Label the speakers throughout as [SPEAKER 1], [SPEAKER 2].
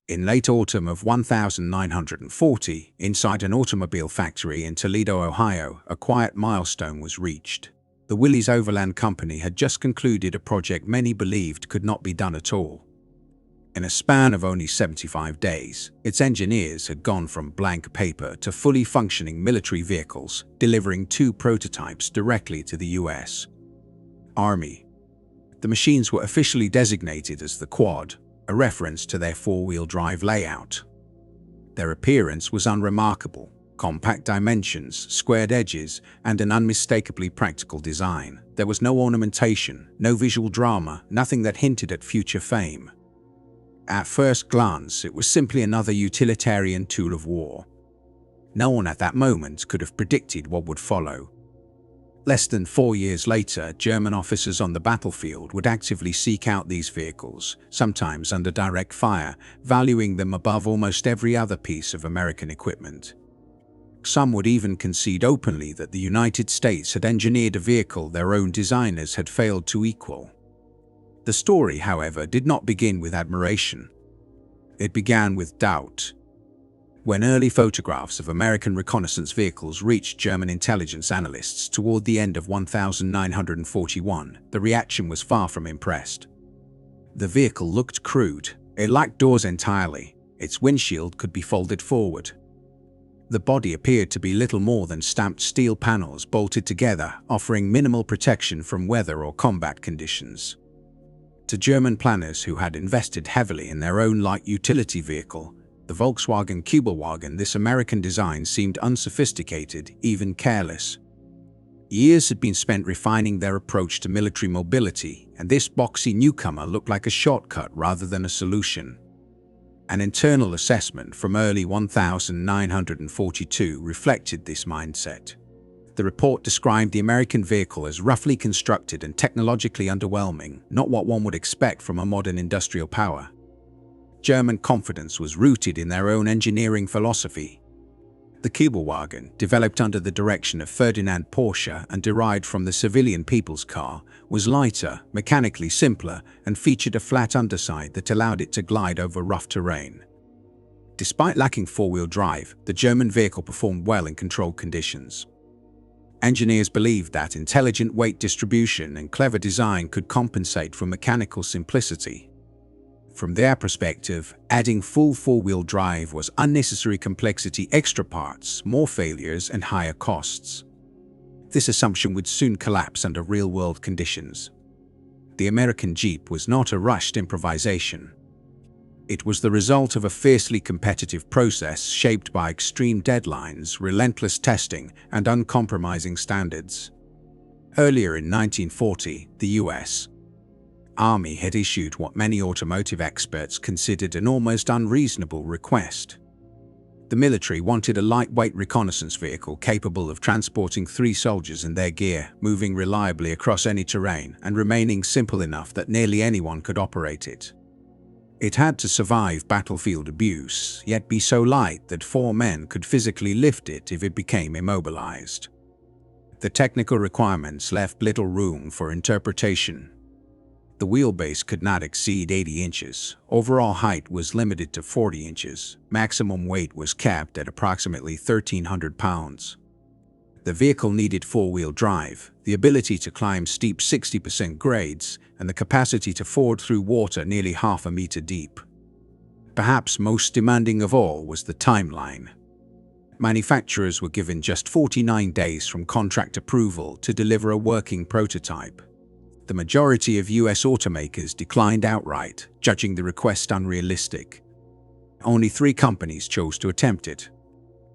[SPEAKER 1] In late autumn of 1940, inside an automobile factory in Toledo, Ohio, a quiet milestone was reached. The Willys Overland Company had just concluded a project many believed could not be done at all. In a span of only 75 days, its engineers had gone from blank paper to fully functioning military vehicles, delivering 2 prototypes directly to the U.S. Army. The machines were officially designated as the Quad, a reference to their 4-wheel drive layout. Their appearance was unremarkable: compact dimensions, squared edges, and an unmistakably practical design. There was no ornamentation, no visual drama, nothing that hinted at future fame. At first glance, it was simply another utilitarian tool of war. No one at that moment could have predicted what would follow. Less than 4 years later, German officers on the battlefield would actively seek out these vehicles, sometimes under direct fire, valuing them above almost every other piece of American equipment. Some would even concede openly that the United States had engineered a vehicle their own designers had failed to equal. The story, however, did not begin with admiration. It began with doubt. When early photographs of American reconnaissance vehicles reached German intelligence analysts toward the end of 1941, the reaction was far from impressed. The vehicle looked crude. It lacked doors entirely. Its windshield could be folded forward. The body appeared to be little more than stamped steel panels bolted together, offering minimal protection from weather or combat conditions. To German planners who had invested heavily in their own light utility vehicle, the Volkswagen Kübelwagen, this American design seemed unsophisticated, even careless. Years had been spent refining their approach to military mobility, and this boxy newcomer looked like a shortcut rather than a solution. An internal assessment from early 1942 reflected this mindset. The report described the American vehicle as roughly constructed and technologically underwhelming, not what one would expect from a modern industrial power. German confidence was rooted in their own engineering philosophy. The Kübelwagen, developed under the direction of Ferdinand Porsche and derived from the civilian people's car, was lighter, mechanically simpler, and featured a flat underside that allowed it to glide over rough terrain. Despite lacking 4-wheel drive, the German vehicle performed well in controlled conditions. Engineers believed that intelligent weight distribution and clever design could compensate for mechanical simplicity. From their perspective, adding full 4-wheel drive was unnecessary complexity, extra parts, more failures, and higher costs. This assumption would soon collapse under real-world conditions. The American Jeep was not a rushed improvisation. It was the result of a fiercely competitive process shaped by extreme deadlines, relentless testing, and uncompromising standards. Earlier in 1940, the U.S. Army had issued what many automotive experts considered an almost unreasonable request. The military wanted a lightweight reconnaissance vehicle capable of transporting 3 soldiers and their gear, moving reliably across any terrain, and remaining simple enough that nearly anyone could operate it. It had to survive battlefield abuse, yet be so light that 4 men could physically lift it if it became immobilized. The technical requirements left little room for interpretation. The wheelbase could not exceed 80 inches, overall height was limited to 40 inches, maximum weight was capped at approximately 1,300 pounds. The vehicle needed 4-wheel drive, the ability to climb steep 60% grades, and the capacity to ford through water nearly half a meter deep. Perhaps most demanding of all was the timeline. Manufacturers were given just 49 days from contract approval to deliver a working prototype. The majority of US automakers declined outright, judging the request unrealistic. Only 3 companies chose to attempt it.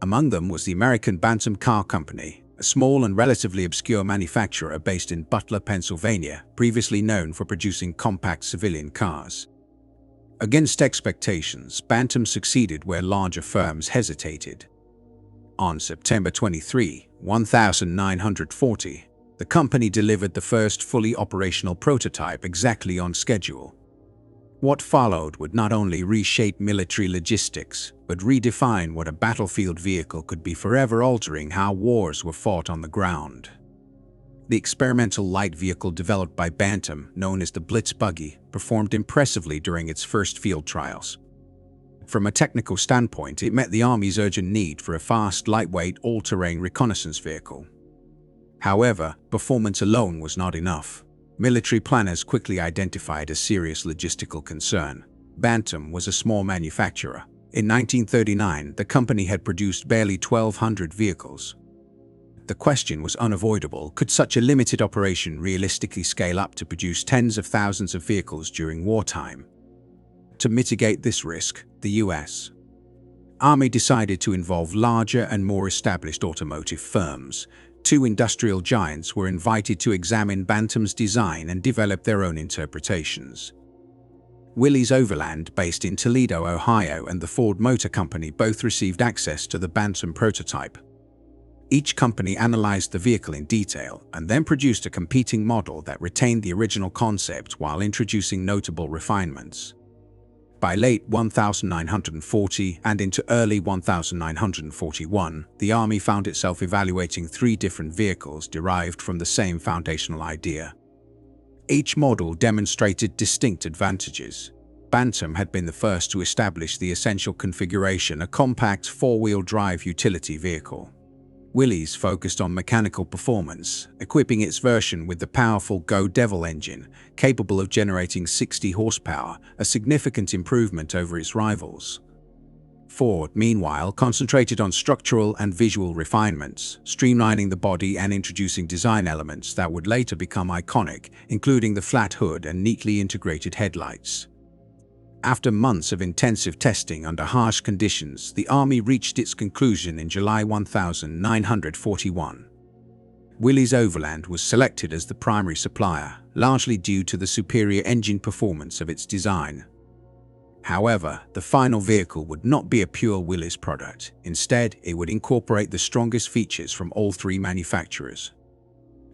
[SPEAKER 1] Among them was the American Bantam Car Company, a small and relatively obscure manufacturer based in Butler, Pennsylvania, previously known for producing compact civilian cars. Against expectations, Bantam succeeded where larger firms hesitated. On September 23, 1940, the company delivered the first fully operational prototype exactly on schedule. What followed would not only reshape military logistics, but redefine what a battlefield vehicle could be, forever altering how wars were fought on the ground. The experimental light vehicle developed by Bantam, known as the Blitz Buggy, performed impressively during its first field trials. From a technical standpoint, it met the Army's urgent need for a fast, lightweight, all-terrain reconnaissance vehicle. However, performance alone was not enough. Military planners quickly identified a serious logistical concern. Bantam was a small manufacturer. In 1939, the company had produced barely 1,200 vehicles. The question was unavoidable: could such a limited operation realistically scale up to produce tens of thousands of vehicles during wartime? To mitigate this risk, the U.S. Army decided to involve larger and more established automotive firms. Two industrial giants were invited to examine Bantam's design and develop their own interpretations. Willys Overland, based in Toledo, Ohio, and the Ford Motor Company both received access to the Bantam prototype. Each company analyzed the vehicle in detail and then produced a competing model that retained the original concept while introducing notable refinements. By late 1940 and into early 1941, the Army found itself evaluating 3 different vehicles derived from the same foundational idea. Each model demonstrated distinct advantages. Bantam had been the first to establish the essential configuration, a compact 4-wheel drive utility vehicle. Willys focused on mechanical performance, equipping its version with the powerful Go Devil engine, capable of generating 60 horsepower, a significant improvement over its rivals. Ford, meanwhile, concentrated on structural and visual refinements, streamlining the body and introducing design elements that would later become iconic, including the flat hood and neatly integrated headlights. After months of intensive testing under harsh conditions, the Army reached its conclusion in July 1941. Willys Overland was selected as the primary supplier, largely due to the superior engine performance of its design. However, the final vehicle would not be a pure Willys product. Instead, it would incorporate the strongest features from all 3 manufacturers.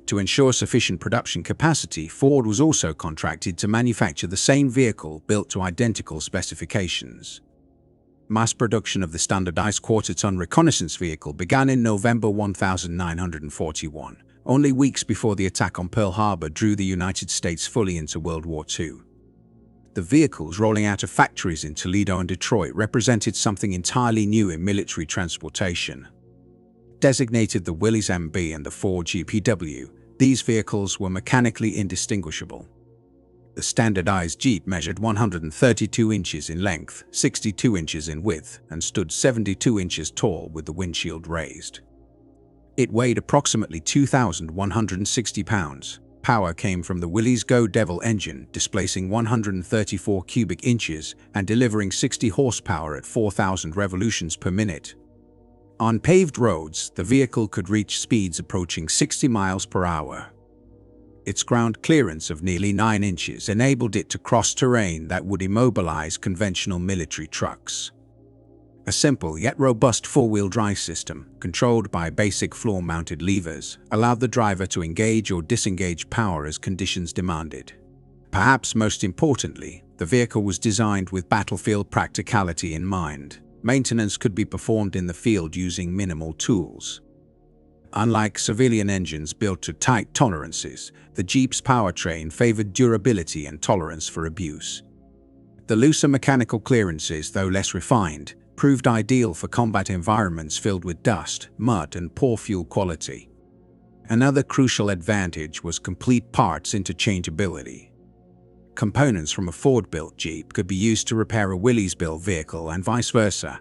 [SPEAKER 1] To ensure sufficient production capacity, Ford was also contracted to manufacture the same vehicle built to identical specifications. Mass production of the standardized quarter-ton reconnaissance vehicle began in November 1941, only weeks before the attack on Pearl Harbor drew the United States fully into World War II. The vehicles rolling out of factories in Toledo and Detroit represented something entirely new in military transportation. Designated the Willys MB and the Ford GPW, these vehicles were mechanically indistinguishable. The standardized Jeep measured 132 inches in length, 62 inches in width, and stood 72 inches tall with the windshield raised. It weighed approximately 2,160 pounds. Power came from the Willys Go Devil engine, displacing 134 cubic inches and delivering 60 horsepower at 4,000 revolutions per minute. On paved roads, the vehicle could reach speeds approaching 60 miles per hour. Its ground clearance of nearly 9 inches enabled it to cross terrain that would immobilize conventional military trucks. A simple yet robust 4-wheel drive system, controlled by basic floor-mounted levers, allowed the driver to engage or disengage power as conditions demanded. Perhaps most importantly, the vehicle was designed with battlefield practicality in mind. Maintenance could be performed in the field using minimal tools. Unlike civilian engines built to tight tolerances, the Jeep's powertrain favored durability and tolerance for abuse. The looser mechanical clearances, though less refined, proved ideal for combat environments filled with dust, mud, and poor fuel quality. Another crucial advantage was complete parts interchangeability. Components from a Ford-built Jeep could be used to repair a Willys-built vehicle and vice versa.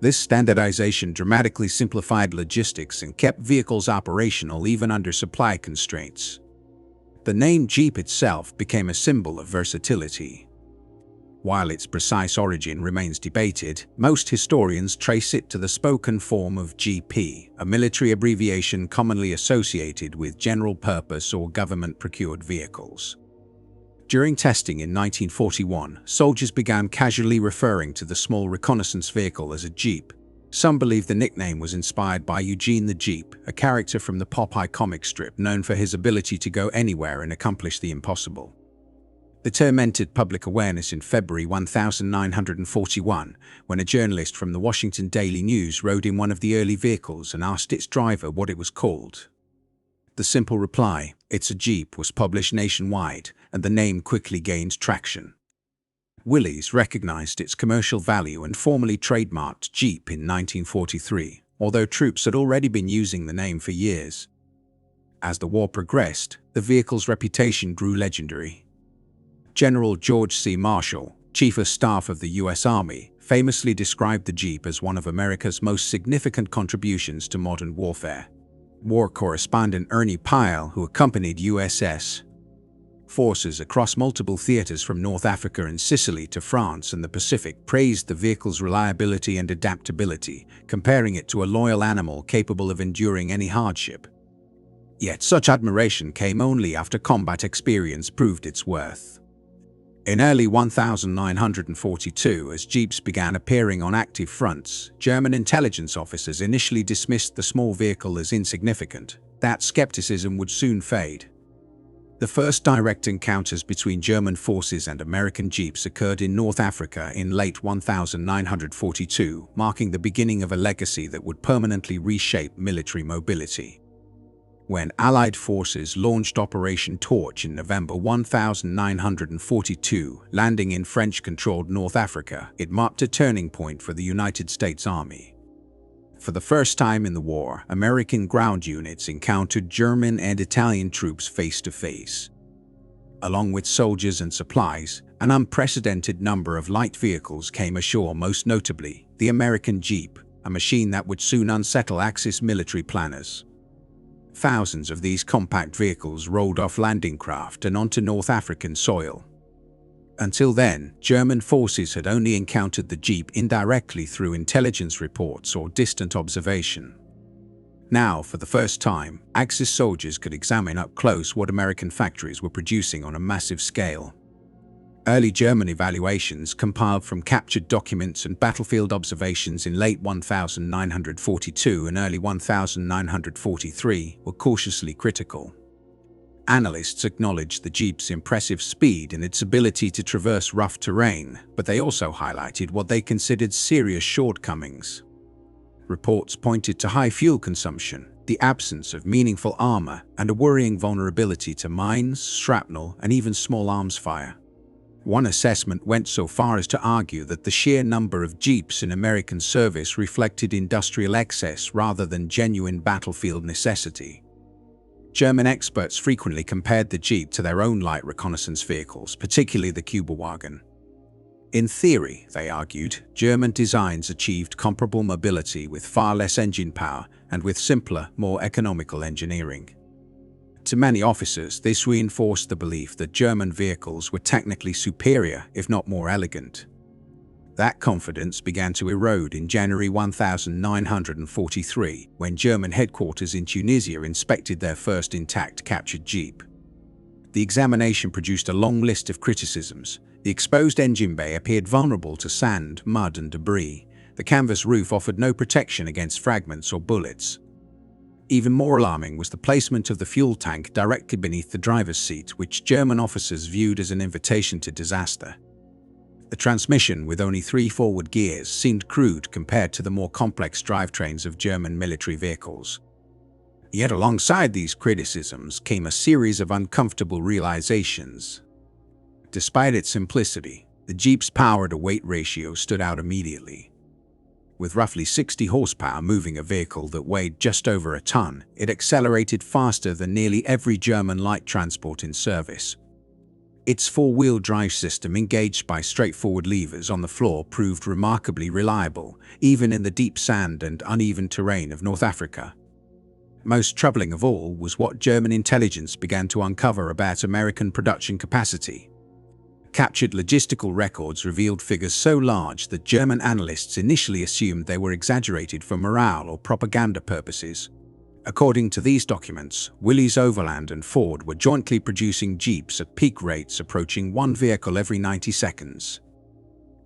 [SPEAKER 1] This standardization dramatically simplified logistics and kept vehicles operational even under supply constraints. The name Jeep itself became a symbol of versatility. While its precise origin remains debated, most historians trace it to the spoken form of GP, a military abbreviation commonly associated with general-purpose or government-procured vehicles. During testing in 1941, soldiers began casually referring to the small reconnaissance vehicle as a Jeep. Some believe the nickname was inspired by Eugene the Jeep, a character from the Popeye comic strip known for his ability to go anywhere and accomplish the impossible. The term entered public awareness in February 1941, when a journalist from the Washington Daily News rode in one of the early vehicles and asked its driver what it was called. The simple reply, "It's a Jeep," was published nationwide, and the name quickly gained traction. Willys recognized its commercial value and formally trademarked Jeep in 1943, although troops had already been using the name for years. As the war progressed, the vehicle's reputation grew legendary. General George C. Marshall, Chief of Staff of the U.S. Army, famously described the Jeep as one of America's most significant contributions to modern warfare. War correspondent Ernie Pyle, who accompanied USS forces across multiple theaters from North Africa and Sicily to France and the Pacific, praised the vehicle's reliability and adaptability, comparing it to a loyal animal capable of enduring any hardship. Yet such admiration came only after combat experience proved its worth. In early 1942, as Jeeps began appearing on active fronts, German intelligence officers initially dismissed the small vehicle as insignificant. That skepticism would soon fade. The first direct encounters between German forces and American Jeeps occurred in North Africa in late 1942, marking the beginning of a legacy that would permanently reshape military mobility. When Allied forces launched Operation Torch in November 1942, landing in French-controlled North Africa, it marked a turning point for the United States Army. For the first time in the war, American ground units encountered German and Italian troops face-to-face. Along with soldiers and supplies, an unprecedented number of light vehicles came ashore, most notably the American Jeep, a machine that would soon unsettle Axis military planners. Thousands of these compact vehicles rolled off landing craft and onto North African soil. Until then, German forces had only encountered the Jeep indirectly through intelligence reports or distant observation. Now, for the first time, Axis soldiers could examine up close what American factories were producing on a massive scale. Early German evaluations, compiled from captured documents and battlefield observations in late 1942 and early 1943, were cautiously critical. Analysts acknowledged the Jeep's impressive speed and its ability to traverse rough terrain, but they also highlighted what they considered serious shortcomings. Reports pointed to high fuel consumption, the absence of meaningful armor, and a worrying vulnerability to mines, shrapnel, and even small arms fire. One assessment went so far as to argue that the sheer number of Jeeps in American service reflected industrial excess rather than genuine battlefield necessity. German experts frequently compared the Jeep to their own light reconnaissance vehicles, particularly the Kübelwagen. In theory, they argued, German designs achieved comparable mobility with far less engine power and with simpler, more economical engineering. To many officers, this reinforced the belief that German vehicles were technically superior, if not more elegant. That confidence began to erode in January 1943, when German headquarters in Tunisia inspected their first intact captured Jeep. The examination produced a long list of criticisms. The exposed engine bay appeared vulnerable to sand, mud, and debris. The canvas roof offered no protection against fragments or bullets. Even more alarming was the placement of the fuel tank directly beneath the driver's seat, which German officers viewed as an invitation to disaster. The transmission, with only 3 forward gears, seemed crude compared to the more complex drivetrains of German military vehicles. Yet alongside these criticisms came a series of uncomfortable realizations. Despite its simplicity, the Jeep's power-to-weight ratio stood out immediately. With roughly 60 horsepower moving a vehicle that weighed just over a ton, it accelerated faster than nearly every German light transport in service. Its four-wheel drive system, engaged by straightforward levers on the floor, proved remarkably reliable, even in the deep sand and uneven terrain of North Africa. Most troubling of all was what German intelligence began to uncover about American production capacity. Captured logistical records revealed figures so large that German analysts initially assumed they were exaggerated for morale or propaganda purposes. According to these documents, Willys Overland and Ford were jointly producing Jeeps at peak rates approaching one vehicle every 90 seconds.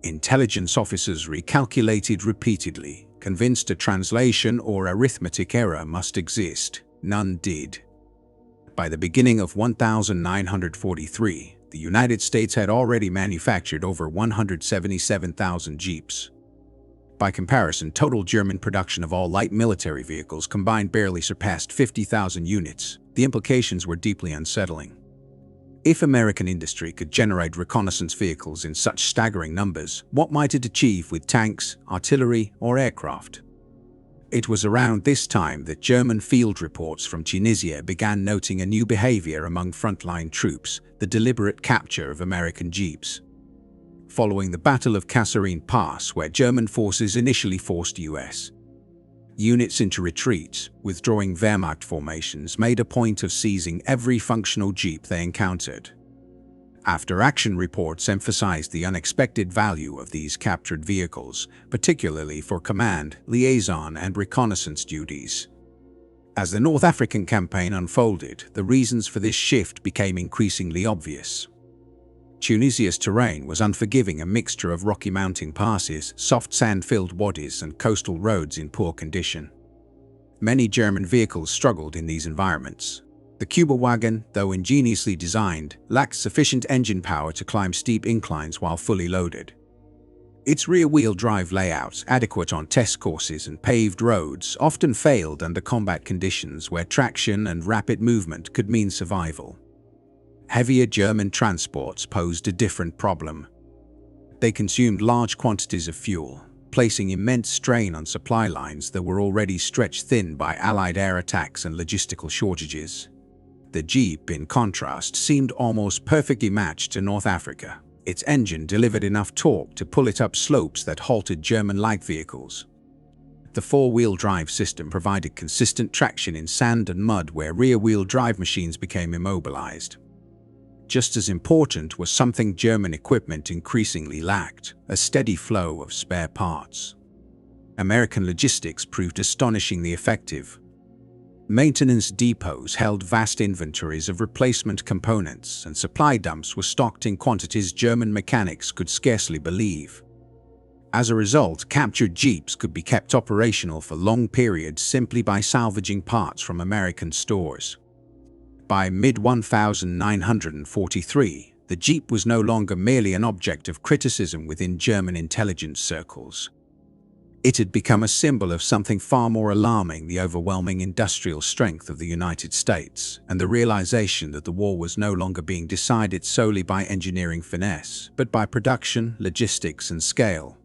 [SPEAKER 1] Intelligence officers recalculated repeatedly, convinced a translation or arithmetic error must exist. None did. By the beginning of 1943, the United States had already manufactured over 177,000 Jeeps. By comparison, total German production of all light military vehicles combined barely surpassed 50,000 units. The implications were deeply unsettling. If American industry could generate reconnaissance vehicles in such staggering numbers, what might it achieve with tanks, artillery, or aircraft? It was around this time that German field reports from Tunisia began noting a new behavior among frontline troops: the deliberate capture of American jeeps. Following the Battle of Kasserine Pass, where German forces initially forced U.S. units into retreat, withdrawing Wehrmacht formations made a point of seizing every functional jeep they encountered. After-action reports emphasized the unexpected value of these captured vehicles, particularly for command, liaison, and reconnaissance duties. As the North African campaign unfolded, the reasons for this shift became increasingly obvious. Tunisia's terrain was unforgiving, a mixture of rocky mountain passes, soft sand-filled wadis, and coastal roads in poor condition. Many German vehicles struggled in these environments. The Kübelwagen, though ingeniously designed, lacked sufficient engine power to climb steep inclines while fully loaded. Its rear-wheel drive layout, adequate on test courses and paved roads, often failed under combat conditions where traction and rapid movement could mean survival. Heavier German transports posed a different problem. They consumed large quantities of fuel, placing immense strain on supply lines that were already stretched thin by Allied air attacks and logistical shortages. The Jeep, in contrast, seemed almost perfectly matched to North Africa. Its engine delivered enough torque to pull it up slopes that halted German light vehicles. The four-wheel drive system provided consistent traction in sand and mud where rear-wheel drive machines became immobilized. Just as important was something German equipment increasingly lacked: a steady flow of spare parts. American logistics proved astonishingly effective. Maintenance depots held vast inventories of replacement components, and supply dumps were stocked in quantities German mechanics could scarcely believe. As a result, captured Jeeps could be kept operational for long periods simply by salvaging parts from American stores. By mid-1943, the Jeep was no longer merely an object of criticism within German intelligence circles. It had become a symbol of something far more alarming: the overwhelming industrial strength of the United States, and the realization that the war was no longer being decided solely by engineering finesse, but by production, logistics, and scale.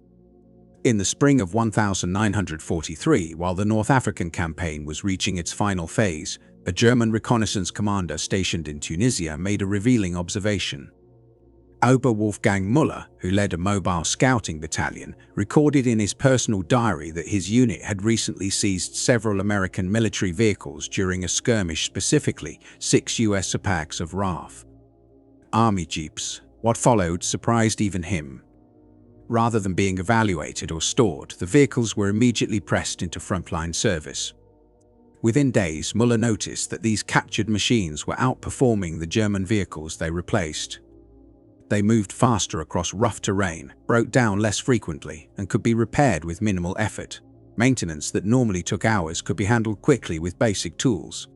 [SPEAKER 1] In the spring of 1943, while the North African campaign was reaching its final phase, a German reconnaissance commander stationed in Tunisia made a revealing observation. Ober Wolfgang Müller, who led a mobile scouting battalion, recorded in his personal diary that his unit had recently seized several American military vehicles during a skirmish, specifically 6 U.S. packs of RAF Army Jeeps. What followed surprised even him. Rather than being evaluated or stored, the vehicles were immediately pressed into frontline service. Within days, Müller noticed that these captured machines were outperforming the German vehicles they replaced. They moved faster across rough terrain, broke down less frequently, and could be repaired with minimal effort. Maintenance that normally took hours could be handled quickly with basic tools.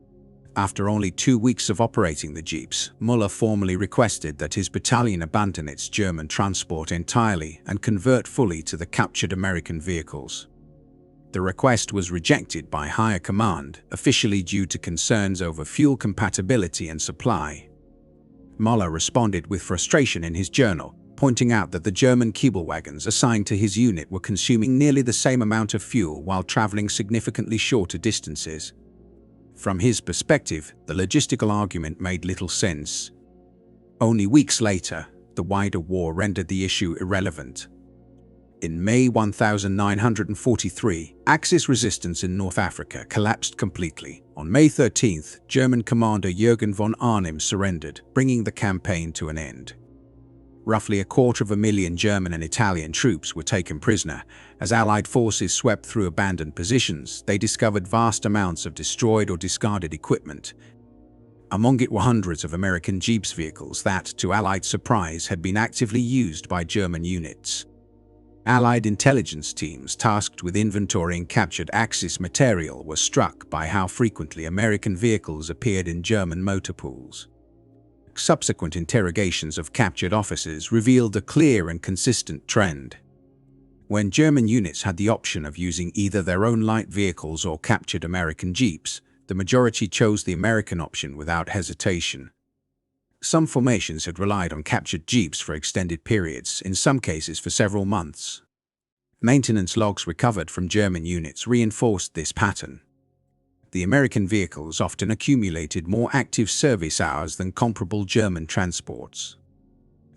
[SPEAKER 1] After only 2 weeks of operating the Jeeps, Müller formally requested that his battalion abandon its German transport entirely and convert fully to the captured American vehicles. The request was rejected by higher command, officially due to concerns over fuel compatibility and supply. Müller responded with frustration in his journal, pointing out that the German Kübelwagons assigned to his unit were consuming nearly the same amount of fuel while traveling significantly shorter distances. From his perspective, the logistical argument made little sense. Only weeks later, the wider war rendered the issue irrelevant. In May 1943, Axis resistance in North Africa collapsed completely. On May 13th, German commander Jürgen von Arnim surrendered, bringing the campaign to an end. Roughly 250,000 German and Italian troops were taken prisoner. As Allied forces swept through abandoned positions, they discovered vast amounts of destroyed or discarded equipment. Among it were hundreds of American Jeeps vehicles that, to Allied surprise, had been actively used by German units. Allied intelligence teams tasked with inventorying captured Axis material were struck by how frequently American vehicles appeared in German motor pools. Subsequent interrogations of captured officers revealed a clear and consistent trend. When German units had the option of using either their own light vehicles or captured American Jeeps, the majority chose the American option without hesitation. Some formations had relied on captured jeeps for extended periods, in some cases for several months. Maintenance logs recovered from German units reinforced this pattern. The American vehicles often accumulated more active service hours than comparable German transports.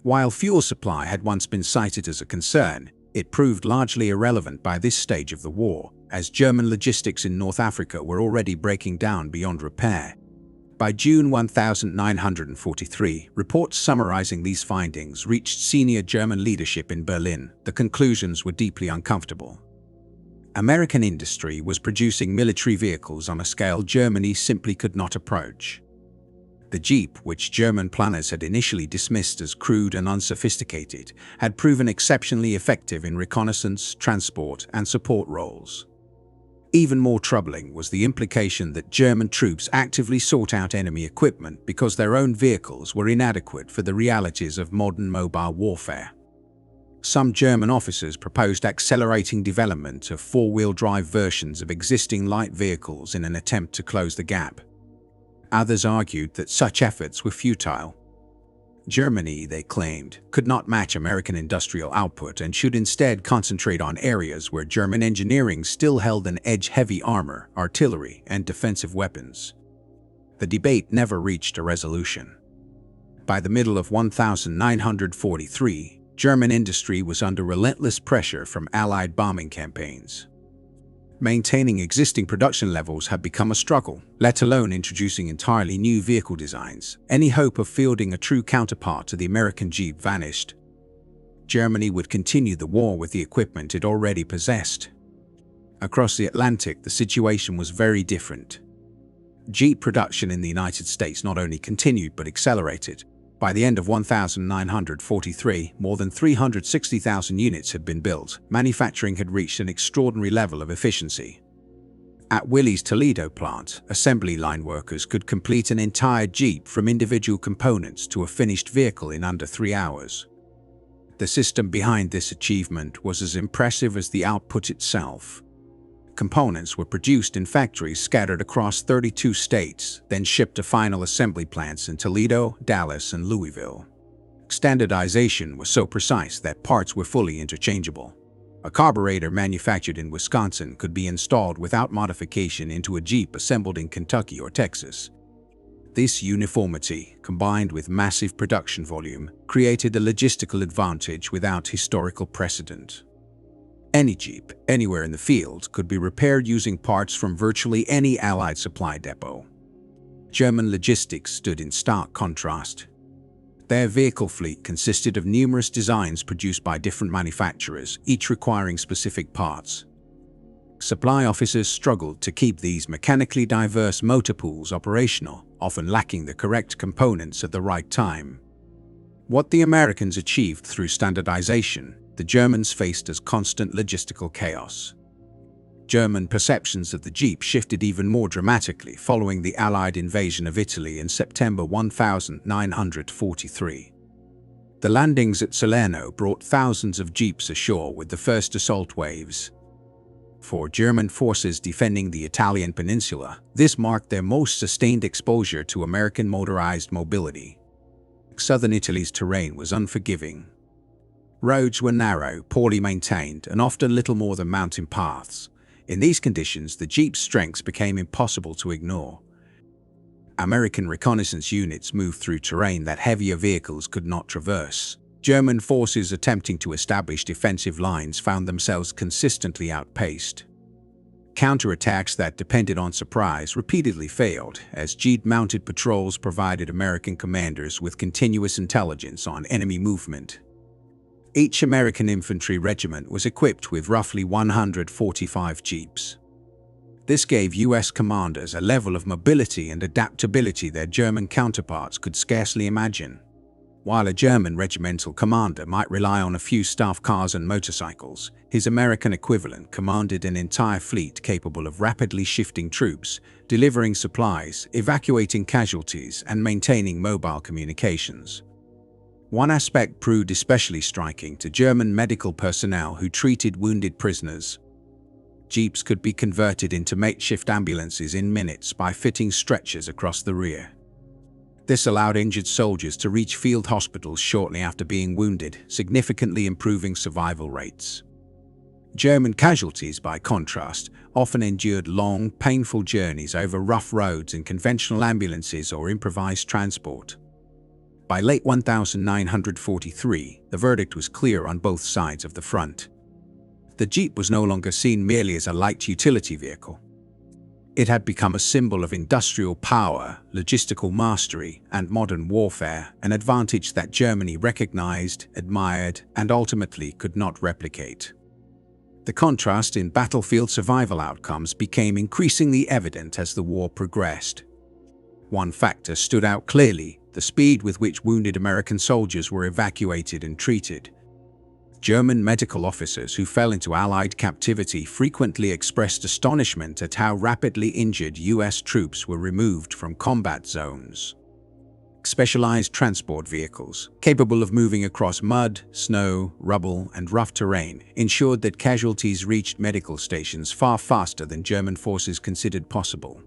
[SPEAKER 1] While fuel supply had once been cited as a concern, it proved largely irrelevant by this stage of the war, as German logistics in North Africa were already breaking down beyond repair. By June 1943, reports summarizing these findings reached senior German leadership in Berlin. The conclusions were deeply uncomfortable. American industry was producing military vehicles on a scale Germany simply could not approach. The Jeep, which German planners had initially dismissed as crude and unsophisticated, had proven exceptionally effective in reconnaissance, transport, and support roles. Even more troubling was the implication that German troops actively sought out enemy equipment because their own vehicles were inadequate for the realities of modern mobile warfare. Some German officers proposed accelerating development of four-wheel drive versions of existing light vehicles in an attempt to close the gap. Others argued that such efforts were futile. Germany, they claimed, could not match American industrial output and should instead concentrate on areas where German engineering still held an edge: heavy armor, artillery, and defensive weapons. The debate never reached a resolution. By the middle of 1943, German industry was under relentless pressure from Allied bombing campaigns. Maintaining existing production levels had become a struggle, let alone introducing entirely new vehicle designs. Any hope of fielding a true counterpart to the American Jeep vanished. Germany would continue the war with the equipment it already possessed. Across the Atlantic, the situation was very different. Jeep production in the United States not only continued but accelerated. By the end of 1943, more than 360,000 units had been built. Manufacturing had reached an extraordinary level of efficiency. At Willys' Toledo plant, assembly line workers could complete an entire Jeep from individual components to a finished vehicle in under 3 hours. The system behind this achievement was as impressive as the output itself. Components were produced in factories scattered across 32 states, then shipped to final assembly plants in Toledo, Dallas, and Louisville. Standardization was so precise that parts were fully interchangeable. A carburetor manufactured in Wisconsin could be installed without modification into a Jeep assembled in Kentucky or Texas. This uniformity, combined with massive production volume, created a logistical advantage without historical precedent. Any Jeep, anywhere in the field, could be repaired using parts from virtually any Allied supply depot. German logistics stood in stark contrast. Their vehicle fleet consisted of numerous designs produced by different manufacturers, each requiring specific parts. Supply officers struggled to keep these mechanically diverse motor pools operational, often lacking the correct components at the right time. What the Americans achieved through standardization, the Germans faced as constant logistical chaos. German perceptions of the Jeep shifted even more dramatically following the Allied invasion of Italy in September 1943. The landings at Salerno brought thousands of Jeeps ashore with the first assault waves. For German forces defending the Italian peninsula, this marked their most sustained exposure to American motorized mobility. Southern Italy's terrain was unforgiving. Roads were narrow, poorly maintained, and often little more than mountain paths. In these conditions, the Jeep's strengths became impossible to ignore. American reconnaissance units moved through terrain that heavier vehicles could not traverse. German forces attempting to establish defensive lines found themselves consistently outpaced. Counterattacks that depended on surprise repeatedly failed, as Jeep-mounted patrols provided American commanders with continuous intelligence on enemy movement. Each American infantry regiment was equipped with roughly 145 Jeeps. This gave U.S. commanders a level of mobility and adaptability their German counterparts could scarcely imagine. While a German regimental commander might rely on a few staff cars and motorcycles, his American equivalent commanded an entire fleet capable of rapidly shifting troops, delivering supplies, evacuating casualties, and maintaining mobile communications. One aspect proved especially striking to German medical personnel who treated wounded prisoners. Jeeps could be converted into makeshift ambulances in minutes by fitting stretchers across the rear. This allowed injured soldiers to reach field hospitals shortly after being wounded, significantly improving survival rates. German casualties, by contrast, often endured long, painful journeys over rough roads in conventional ambulances or improvised transport. By late 1943, the verdict was clear on both sides of the front. The Jeep was no longer seen merely as a light utility vehicle. It had become a symbol of industrial power, logistical mastery, and modern warfare, an advantage that Germany recognized, admired, and ultimately could not replicate. The contrast in battlefield survival outcomes became increasingly evident as the war progressed. One factor stood out clearly: the speed with which wounded American soldiers were evacuated and treated. German medical officers who fell into Allied captivity frequently expressed astonishment at how rapidly injured U.S. troops were removed from combat zones. Specialized transport vehicles, capable of moving across mud, snow, rubble, and rough terrain, ensured that casualties reached medical stations far faster than German forces considered possible.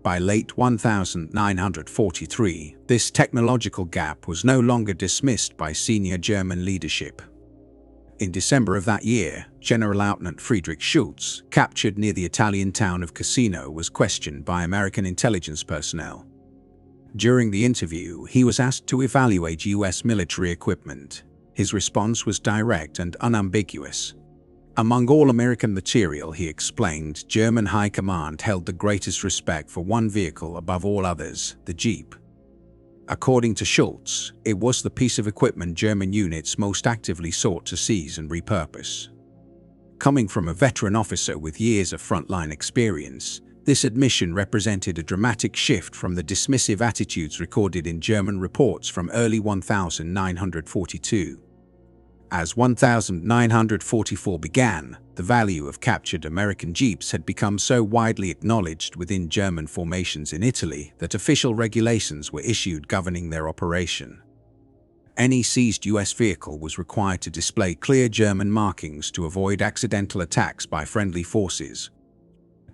[SPEAKER 1] By late 1943, this technological gap was no longer dismissed by senior German leadership. In December of that year, General Lieutenant Friedrich Schultz, captured near the Italian town of Cassino, was questioned by American intelligence personnel. During the interview, he was asked to evaluate U.S. military equipment. His response was direct and unambiguous. Among all American material, he explained, German High Command held the greatest respect for one vehicle above all others: the Jeep. According to Schultz, it was the piece of equipment German units most actively sought to seize and repurpose. Coming from a veteran officer with years of frontline experience, this admission represented a dramatic shift from the dismissive attitudes recorded in German reports from early 1942. As 1944 began, the value of captured American Jeeps had become so widely acknowledged within German formations in Italy that official regulations were issued governing their operation. Any seized U.S. vehicle was required to display clear German markings to avoid accidental attacks by friendly forces.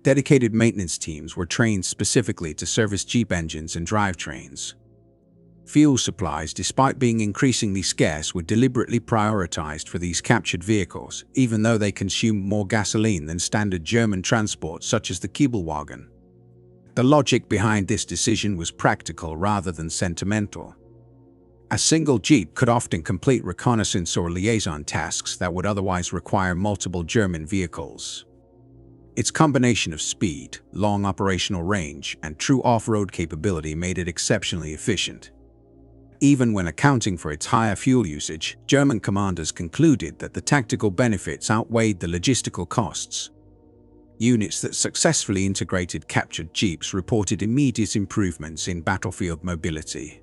[SPEAKER 1] Dedicated maintenance teams were trained specifically to service Jeep engines and drivetrains. Fuel supplies, despite being increasingly scarce, were deliberately prioritized for these captured vehicles, even though they consumed more gasoline than standard German transport such as the Kiebelwagen. The logic behind this decision was practical rather than sentimental. A single Jeep could often complete reconnaissance or liaison tasks that would otherwise require multiple German vehicles. Its combination of speed, long operational range, and true off-road capability made it exceptionally efficient. Even when accounting for its higher fuel usage, German commanders concluded that the tactical benefits outweighed the logistical costs. Units that successfully integrated captured Jeeps reported immediate improvements in battlefield mobility.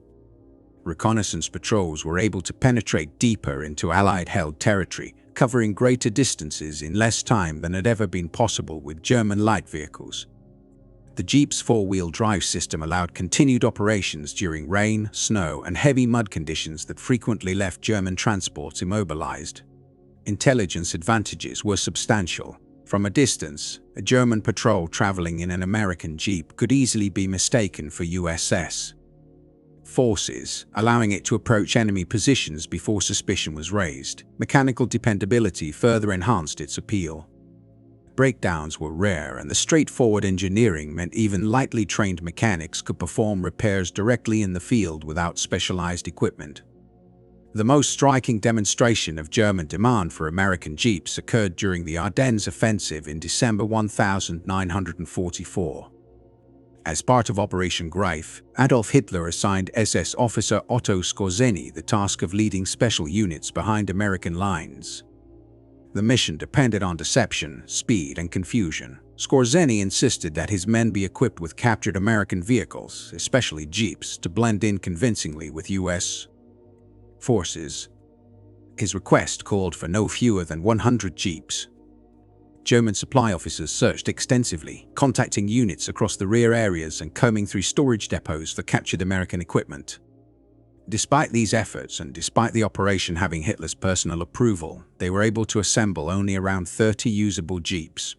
[SPEAKER 1] Reconnaissance patrols were able to penetrate deeper into Allied-held territory, covering greater distances in less time than had ever been possible with German light vehicles. The Jeep's four-wheel drive system allowed continued operations during rain, snow, and heavy mud conditions that frequently left German transports immobilized. Intelligence advantages were substantial. From a distance, a German patrol traveling in an American Jeep could easily be mistaken for USS forces, allowing it to approach enemy positions before suspicion was raised. Mechanical dependability further enhanced its appeal. Breakdowns were rare, and the straightforward engineering meant even lightly trained mechanics could perform repairs directly in the field without specialized equipment. The most striking demonstration of German demand for American Jeeps occurred during the Ardennes offensive in December 1944. As part of Operation Greif, Adolf Hitler assigned SS officer Otto Skorzeny the task of leading special units behind American lines. The mission depended on deception, speed, and confusion. Skorzeny insisted that his men be equipped with captured American vehicles, especially Jeeps, to blend in convincingly with U.S. forces. His request called for no fewer than 100 Jeeps. German supply officers searched extensively, contacting units across the rear areas and combing through storage depots for captured American equipment. Despite these efforts, and despite the operation having Hitler's personal approval, they were able to assemble only around 30 usable Jeeps.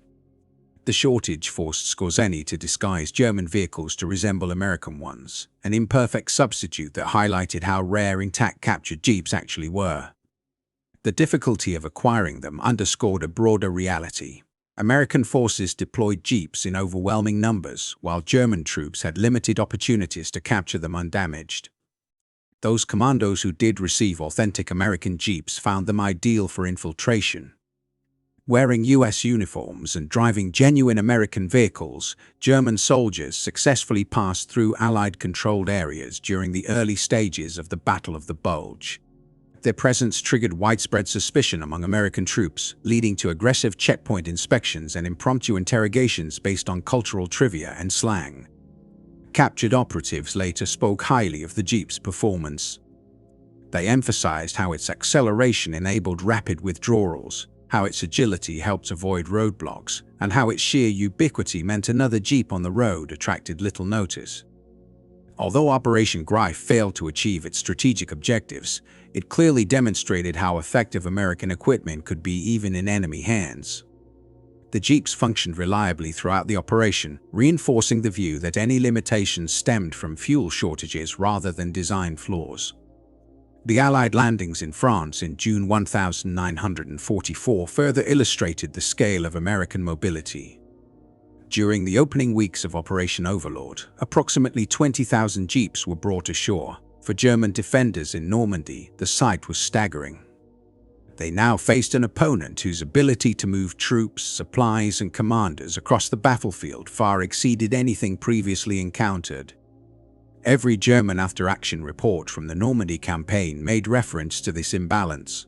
[SPEAKER 1] The shortage forced Skorzeny to disguise German vehicles to resemble American ones, an imperfect substitute that highlighted how rare intact captured Jeeps actually were. The difficulty of acquiring them underscored a broader reality. American forces deployed Jeeps in overwhelming numbers, while German troops had limited opportunities to capture them undamaged. Those commandos who did receive authentic American Jeeps found them ideal for infiltration. Wearing US uniforms and driving genuine American vehicles, German soldiers successfully passed through Allied-controlled areas during the early stages of the Battle of the Bulge. Their presence triggered widespread suspicion among American troops, leading to aggressive checkpoint inspections and impromptu interrogations based on cultural trivia and slang. Captured operatives later spoke highly of the Jeep's performance. They emphasized how its acceleration enabled rapid withdrawals, how its agility helped avoid roadblocks, and how its sheer ubiquity meant another Jeep on the road attracted little notice. Although Operation Greif failed to achieve its strategic objectives, it clearly demonstrated how effective American equipment could be even in enemy hands. The Jeeps functioned reliably throughout the operation, reinforcing the view that any limitations stemmed from fuel shortages rather than design flaws. The Allied landings in France in June 1944 further illustrated the scale of American mobility. During the opening weeks of Operation Overlord, approximately 20,000 Jeeps were brought ashore. For German defenders in Normandy, the sight was staggering. They now faced an opponent whose ability to move troops, supplies, and commanders across the battlefield far exceeded anything previously encountered. Every German after-action report from the Normandy campaign made reference to this imbalance.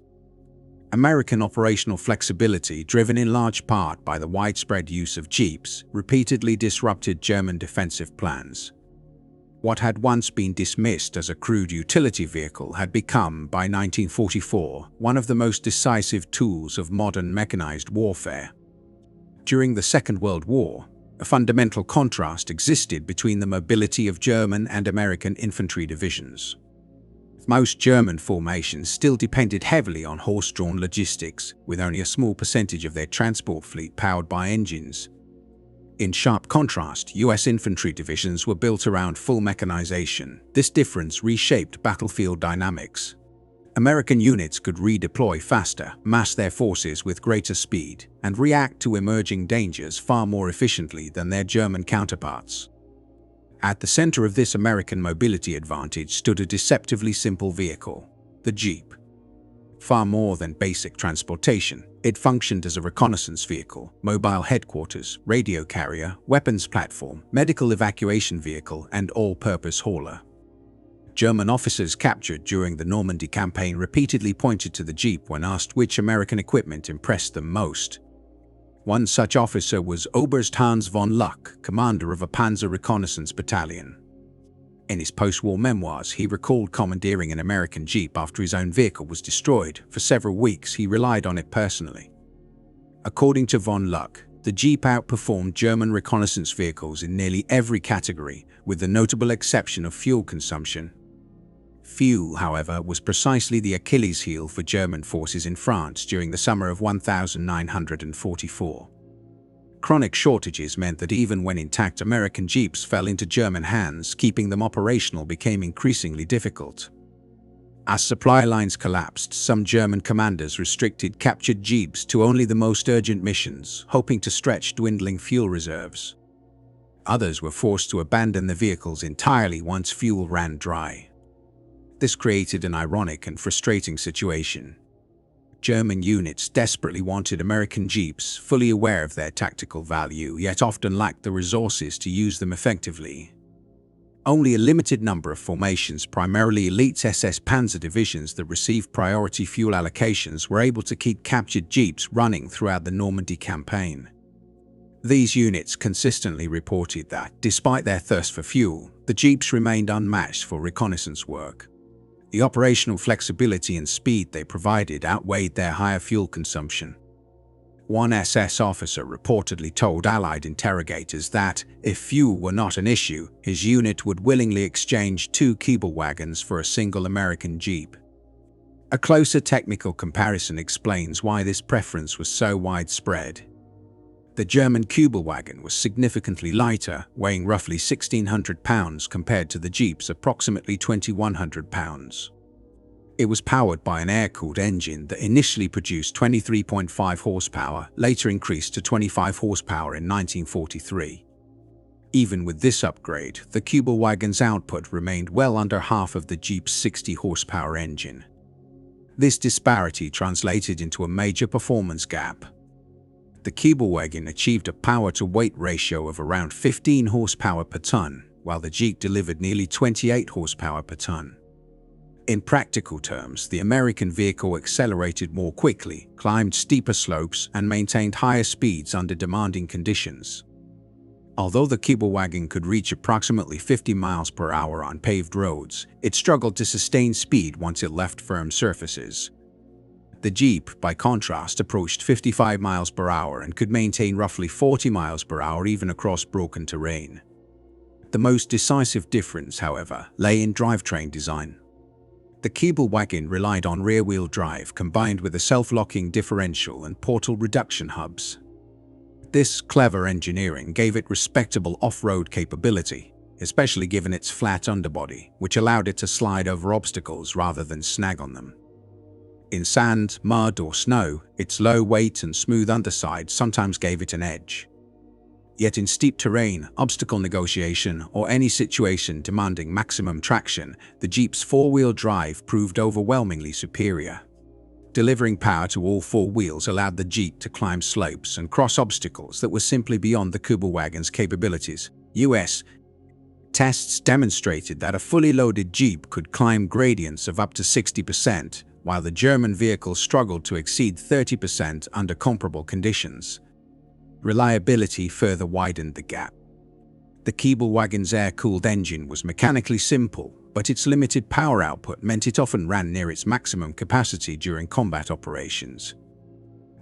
[SPEAKER 1] American operational flexibility, driven in large part by the widespread use of Jeeps, repeatedly disrupted German defensive plans. What had once been dismissed as a crude utility vehicle had become, by 1944, one of the most decisive tools of modern mechanized warfare. During the Second World War, a fundamental contrast existed between the mobility of German and American infantry divisions. Most German formations still depended heavily on horse-drawn logistics, with only a small percentage of their transport fleet powered by engines. In sharp contrast, US infantry divisions were built around full mechanization. This difference reshaped battlefield dynamics. American units could redeploy faster, mass their forces with greater speed, and react to emerging dangers far more efficiently than their German counterparts. At the center of this American mobility advantage stood a deceptively simple vehicle, the Jeep. Far more than basic transportation, it functioned as a reconnaissance vehicle, mobile headquarters, radio carrier, weapons platform, medical evacuation vehicle, and all-purpose hauler. German officers captured during the Normandy campaign repeatedly pointed to the Jeep when asked which American equipment impressed them most. One such officer was Oberst Hans von Luck, commander of a Panzer reconnaissance battalion. In his post-war memoirs, he recalled commandeering an American Jeep after his own vehicle was destroyed. For several weeks, he relied on it personally. According to von Luck, the Jeep outperformed German reconnaissance vehicles in nearly every category, with the notable exception of fuel consumption. Fuel, however, was precisely the Achilles heel for German forces in France during the summer of 1944. Chronic shortages meant that even when intact American Jeeps fell into German hands, keeping them operational became increasingly difficult. As supply lines collapsed, some German commanders restricted captured Jeeps to only the most urgent missions, hoping to stretch dwindling fuel reserves. Others were forced to abandon the vehicles entirely once fuel ran dry. This created an ironic and frustrating situation. German units desperately wanted American Jeeps, fully aware of their tactical value, yet often lacked the resources to use them effectively. Only a limited number of formations, primarily elite SS Panzer divisions that received priority fuel allocations, were able to keep captured Jeeps running throughout the Normandy campaign. These units consistently reported that, despite their thirst for fuel, the Jeeps remained unmatched for reconnaissance work. The operational flexibility and speed they provided outweighed their higher fuel consumption. One SS officer reportedly told Allied interrogators that, if fuel were not an issue, his unit would willingly exchange 2 Keebler wagons for a single American Jeep. A closer technical comparison explains why this preference was so widespread. The German Kübelwagen was significantly lighter, weighing roughly 1,600 pounds compared to the Jeep's approximately 2,100 pounds. It was powered by an air-cooled engine that initially produced 23.5 horsepower, later increased to 25 horsepower in 1943. Even with this upgrade, the Kübelwagen's output remained well under half of the Jeep's 60 horsepower engine. This disparity translated into a major performance gap. The Kübelwagen achieved a power-to-weight ratio of around 15 horsepower per ton, while the Jeep delivered nearly 28 horsepower per ton. In practical terms, the American vehicle accelerated more quickly, climbed steeper slopes, and maintained higher speeds under demanding conditions. Although the Kübelwagen could reach approximately 50 miles per hour on paved roads, it struggled to sustain speed once it left firm surfaces. The Jeep, by contrast, approached 55 miles per hour and could maintain roughly 40 miles per hour even across broken terrain. The most decisive difference, however, lay in drivetrain design. The Kübelwagen relied on rear-wheel drive combined with a self-locking differential and portal reduction hubs. This clever engineering gave it respectable off-road capability, especially given its flat underbody, which allowed it to slide over obstacles rather than snag on them. In sand, mud, or snow, its low weight and smooth underside sometimes gave it an edge. Yet in steep terrain, obstacle negotiation, or any situation demanding maximum traction, the Jeep's four-wheel drive proved overwhelmingly superior. Delivering power to all four wheels allowed the Jeep to climb slopes and cross obstacles that were simply beyond the Kübelwagen's capabilities. US tests demonstrated that a fully loaded Jeep could climb gradients of up to 60%, while the German vehicle struggled to exceed 30% under comparable conditions. Reliability further widened the gap. The Kübelwagen's air-cooled engine was mechanically simple, but its limited power output meant it often ran near its maximum capacity during combat operations.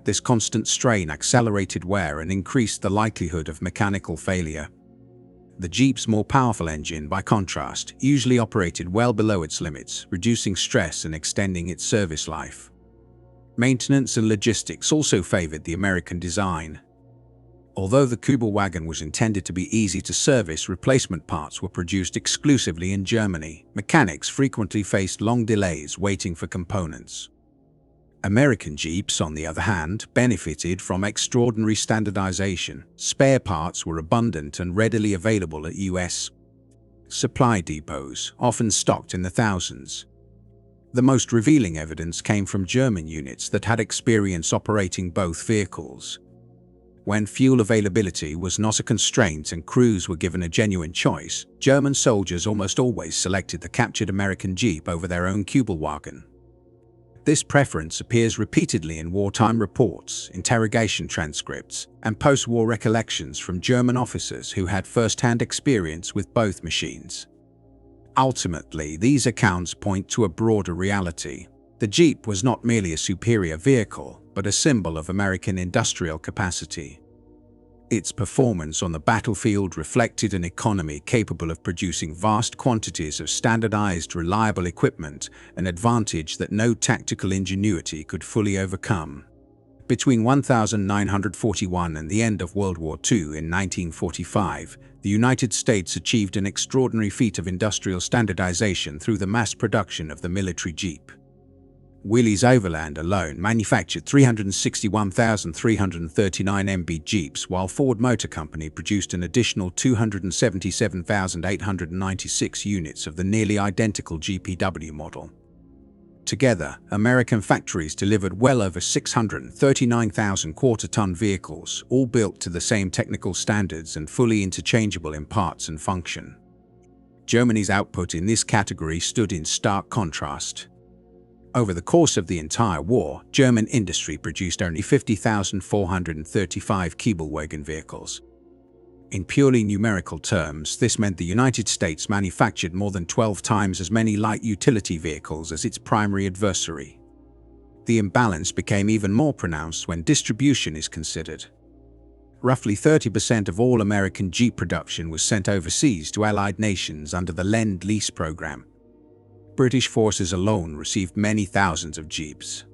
[SPEAKER 1] This constant strain accelerated wear and increased the likelihood of mechanical failure. The Jeep's more powerful engine, by contrast, usually operated well below its limits, reducing stress and extending its service life. Maintenance and logistics also favored the American design. Although the Kübelwagen was intended to be easy to service, replacement parts were produced exclusively in Germany. Mechanics frequently faced long delays waiting for components. American Jeeps, on the other hand, benefited from extraordinary standardization. Spare parts were abundant and readily available at US supply depots, often stocked in the thousands. The most revealing evidence came from German units that had experience operating both vehicles. When fuel availability was not a constraint and crews were given a genuine choice, German soldiers almost always selected the captured American Jeep over their own Kübelwagen. This preference appears repeatedly in wartime reports, interrogation transcripts, and post-war recollections from German officers who had first-hand experience with both machines. Ultimately, these accounts point to a broader reality. The Jeep was not merely a superior vehicle, but a symbol of American industrial capacity. Its performance on the battlefield reflected an economy capable of producing vast quantities of standardized, reliable equipment, an advantage that no tactical ingenuity could fully overcome. Between 1941 and the end of World War II in 1945, the United States achieved an extraordinary feat of industrial standardization through the mass production of the military Jeep. Willys Overland alone manufactured 361,339 MB Jeeps, while Ford Motor Company produced an additional 277,896 units of the nearly identical GPW model. Together, American factories delivered well over 639,000 quarter-ton vehicles, all built to the same technical standards and fully interchangeable in parts and function. Germany's output in this category stood in stark contrast. Over the course of the entire war, German industry produced only 50,435 Kübelwagen vehicles. In purely numerical terms, this meant the United States manufactured more than 12 times as many light utility vehicles as its primary adversary. The imbalance became even more pronounced when distribution is considered. Roughly 30% of all American Jeep production was sent overseas to Allied nations under the Lend-Lease program. British forces alone received many thousands of Jeeps.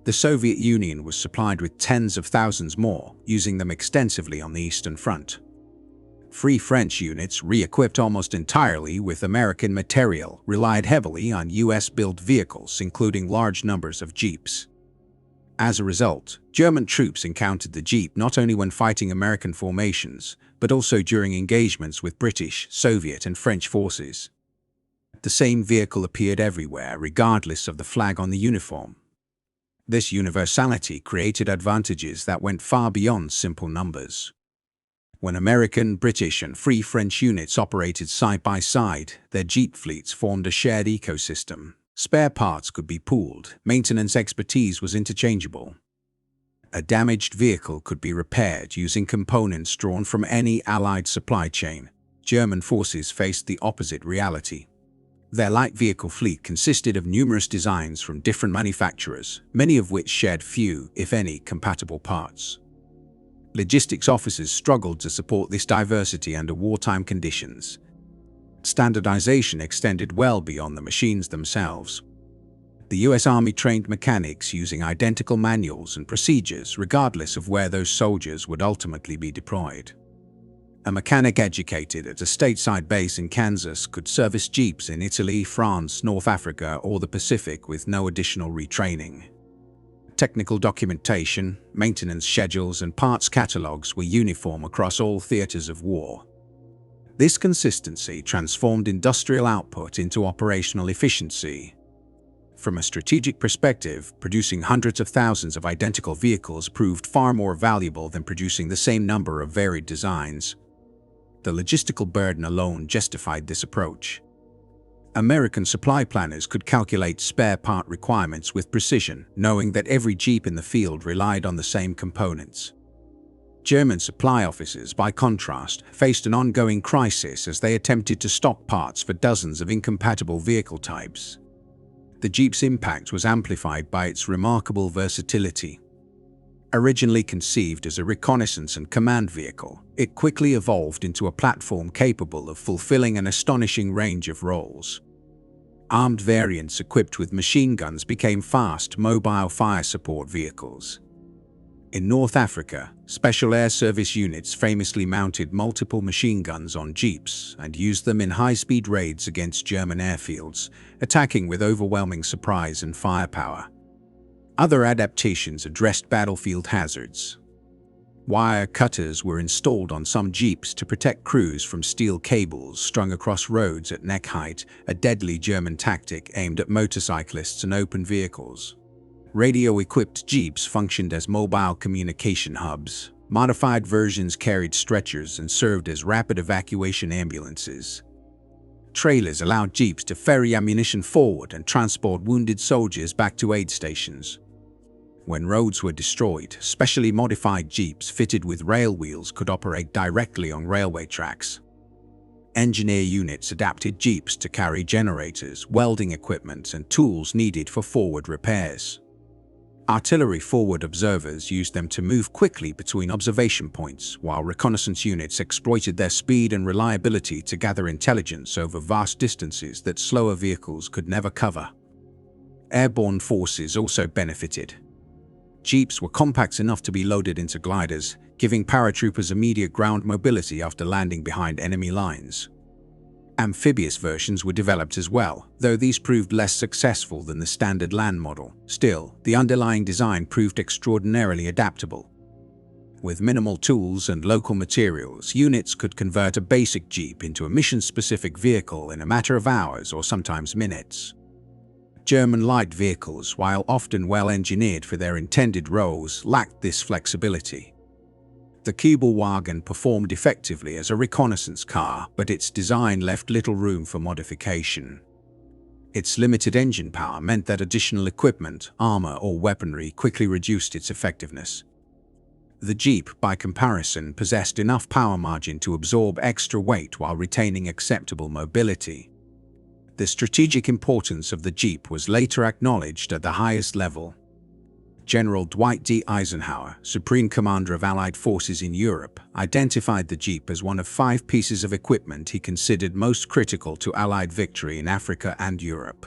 [SPEAKER 1] The Soviet Union was supplied with tens of thousands more, using them extensively on the Eastern Front. Free French units, re-equipped almost entirely with American material, relied heavily on US-built vehicles, including large numbers of Jeeps. As a result, German troops encountered the Jeep not only when fighting American formations, but also during engagements with British, Soviet, and French forces. The same vehicle appeared everywhere, regardless of the flag on the uniform. This universality created advantages that went far beyond simple numbers. When American, British, and Free French units operated side by side, their Jeep fleets formed a shared ecosystem. Spare parts could be pooled, maintenance expertise was interchangeable. A damaged vehicle could be repaired using components drawn from any Allied supply chain. German forces faced the opposite reality. Their light vehicle fleet consisted of numerous designs from different manufacturers, many of which shared few, if any, compatible parts. Logistics officers struggled to support this diversity under wartime conditions. Standardization extended well beyond the machines themselves. The US Army trained mechanics using identical manuals and procedures regardless of where those soldiers would ultimately be deployed. A mechanic educated at a stateside base in Kansas could service Jeeps in Italy, France, North Africa, or the Pacific with no additional retraining. Technical documentation, maintenance schedules, and parts catalogs were uniform across all theaters of war. This consistency transformed industrial output into operational efficiency. From a strategic perspective, producing hundreds of thousands of identical vehicles proved far more valuable than producing the same number of varied designs. The logistical burden alone justified this approach. American supply planners could calculate spare part requirements with precision, knowing that every Jeep in the field relied on the same components. German supply officers, by contrast, faced an ongoing crisis as they attempted to stock parts for dozens of incompatible vehicle types. The Jeep's impact was amplified by its remarkable versatility. Originally conceived as a reconnaissance and command vehicle, it quickly evolved into a platform capable of fulfilling an astonishing range of roles. Armed variants equipped with machine guns became fast, mobile fire support vehicles. In North Africa, Special Air Service units famously mounted multiple machine guns on Jeeps and used them in high-speed raids against German airfields, attacking with overwhelming surprise and firepower. Other adaptations addressed battlefield hazards. Wire cutters were installed on some Jeeps to protect crews from steel cables strung across roads at neck height, a deadly German tactic aimed at motorcyclists and open vehicles. Radio-equipped Jeeps functioned as mobile communication hubs. Modified versions carried stretchers and served as rapid evacuation ambulances. Trailers allowed Jeeps to ferry ammunition forward and transport wounded soldiers back to aid stations. When roads were destroyed, specially modified Jeeps fitted with rail wheels could operate directly on railway tracks. Engineer units adapted Jeeps to carry generators, welding equipment, and tools needed for forward repairs. Artillery forward observers used them to move quickly between observation points, while reconnaissance units exploited their speed and reliability to gather intelligence over vast distances that slower vehicles could never cover. Airborne forces also benefited. Jeeps were compact enough to be loaded into gliders, giving paratroopers immediate ground mobility after landing behind enemy lines. Amphibious versions were developed as well, though these proved less successful than the standard land model. Still, the underlying design proved extraordinarily adaptable. With minimal tools and local materials, units could convert a basic Jeep into a mission-specific vehicle in a matter of hours or sometimes minutes. German light vehicles, while often well-engineered for their intended roles, lacked this flexibility. The Kübelwagen performed effectively as a reconnaissance car, but its design left little room for modification. Its limited engine power meant that additional equipment, armor, or weaponry quickly reduced its effectiveness. The Jeep, by comparison, possessed enough power margin to absorb extra weight while retaining acceptable mobility. The strategic importance of the Jeep was later acknowledged at the highest level. General Dwight D. Eisenhower, Supreme Commander of Allied forces in Europe, identified the Jeep as one of 5 pieces of equipment he considered most critical to Allied victory in Africa and Europe.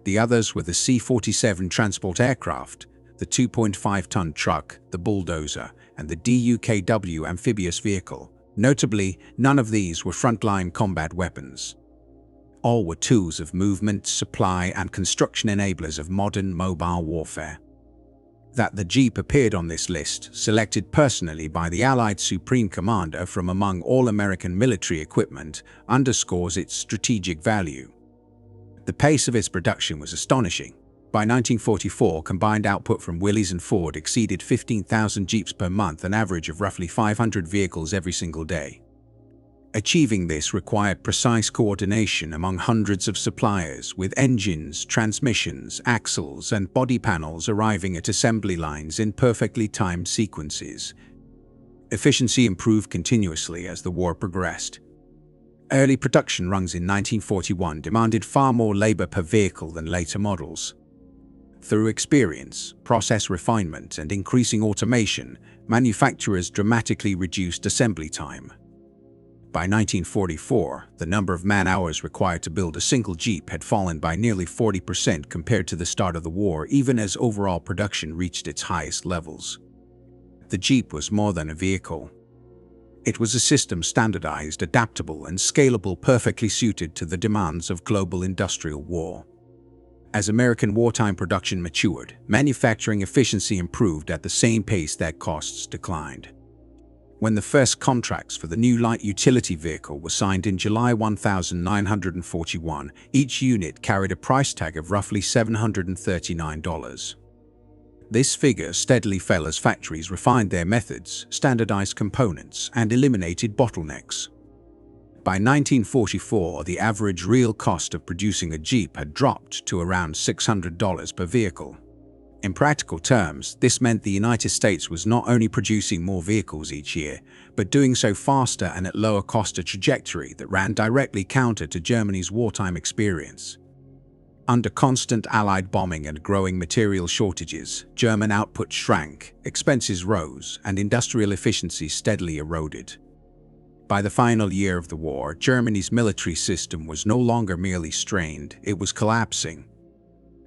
[SPEAKER 1] The others were the C-47 transport aircraft, the 2.5-ton truck, the bulldozer, and the DUKW amphibious vehicle. Notably, none of these were frontline combat weapons. All were tools of movement, supply, and construction enablers of modern mobile warfare. That the Jeep appeared on this list, selected personally by the Allied Supreme Commander from among all American military equipment, underscores its strategic value. The pace of its production was astonishing. By 1944, combined output from Willys and Ford exceeded 15,000 Jeeps per month, an average of roughly 500 vehicles every single day. Achieving this required precise coordination among hundreds of suppliers, with engines, transmissions, axles, and body panels arriving at assembly lines in perfectly timed sequences. Efficiency improved continuously as the war progressed. Early production runs in 1941 demanded far more labor per vehicle than later models. Through experience, process refinement, and increasing automation, manufacturers dramatically reduced assembly time. By 1944, the number of man-hours required to build a single Jeep had fallen by nearly 40% compared to the start of the war, even as overall production reached its highest levels. The Jeep was more than a vehicle. It was a system standardized, adaptable, and scalable, perfectly suited to the demands of global industrial war. As American wartime production matured, manufacturing efficiency improved at the same pace that costs declined. When the first contracts for the new light utility vehicle were signed in July 1941, each unit carried a price tag of roughly $739. This figure steadily fell as factories refined their methods, standardized components, and eliminated bottlenecks. By 1944, the average real cost of producing a Jeep had dropped to around $600 per vehicle. In practical terms, this meant the United States was not only producing more vehicles each year, but doing so faster and at lower cost, a trajectory that ran directly counter to Germany's wartime experience. Under constant Allied bombing and growing material shortages, German output shrank, expenses rose, and industrial efficiency steadily eroded. By the final year of the war, Germany's military system was no longer merely strained, it was collapsing.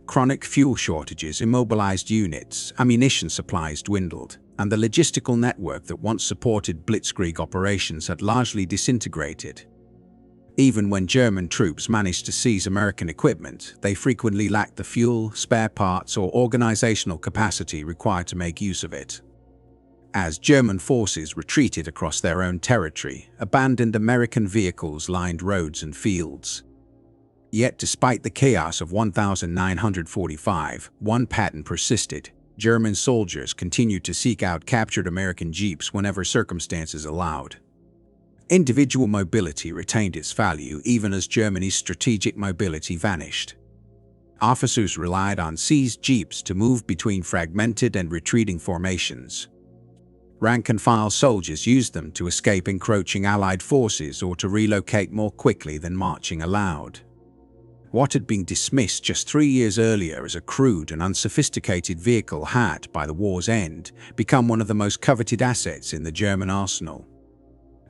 [SPEAKER 1] Chronic fuel shortages immobilized units, ammunition supplies dwindled, and the logistical network that once supported blitzkrieg operations had largely disintegrated. Even when German troops managed to seize American equipment, they frequently lacked the fuel, spare parts, or organizational capacity required to make use of it. As German forces retreated across their own territory, abandoned American vehicles lined roads and fields. Yet despite the chaos of 1945, one pattern persisted. German soldiers continued to seek out captured American Jeeps whenever circumstances allowed. Individual mobility retained its value even as Germany's strategic mobility vanished. Officers relied on seized Jeeps to move between fragmented and retreating formations. Rank-and-file soldiers used them to escape encroaching Allied forces or to relocate more quickly than marching allowed. What had been dismissed just 3 years earlier as a crude and unsophisticated vehicle had, by the war's end, become one of the most coveted assets in the German arsenal.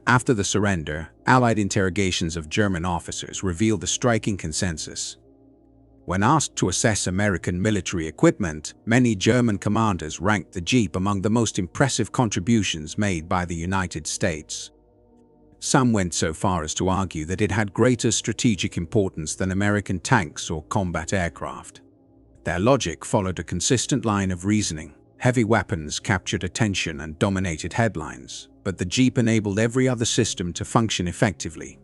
[SPEAKER 1] After the surrender, Allied interrogations of German officers revealed a striking consensus. When asked to assess American military equipment, many German commanders ranked the Jeep among the most impressive contributions made by the United States. Some went so far as to argue that it had greater strategic importance than American tanks or combat aircraft. Their logic followed a consistent line of reasoning. Heavy weapons captured attention and dominated headlines, but the Jeep enabled every other system to function effectively.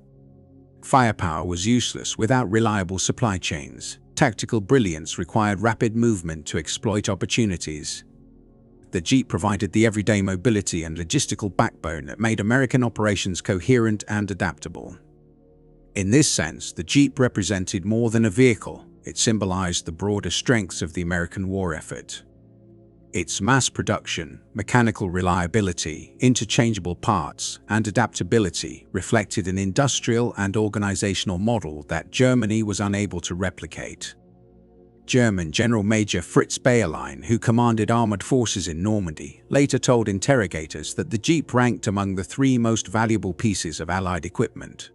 [SPEAKER 1] Firepower was useless without reliable supply chains. Tactical brilliance required rapid movement to exploit opportunities. The Jeep provided the everyday mobility and logistical backbone that made American operations coherent and adaptable. In this sense, the Jeep represented more than a vehicle. It symbolized the broader strengths of the American war effort. Its mass production, mechanical reliability, interchangeable parts, and adaptability reflected an industrial and organizational model that Germany was unable to replicate. German General Major Fritz Bayerlein, who commanded armored forces in Normandy, later told interrogators that the Jeep ranked among the 3 most valuable pieces of Allied equipment.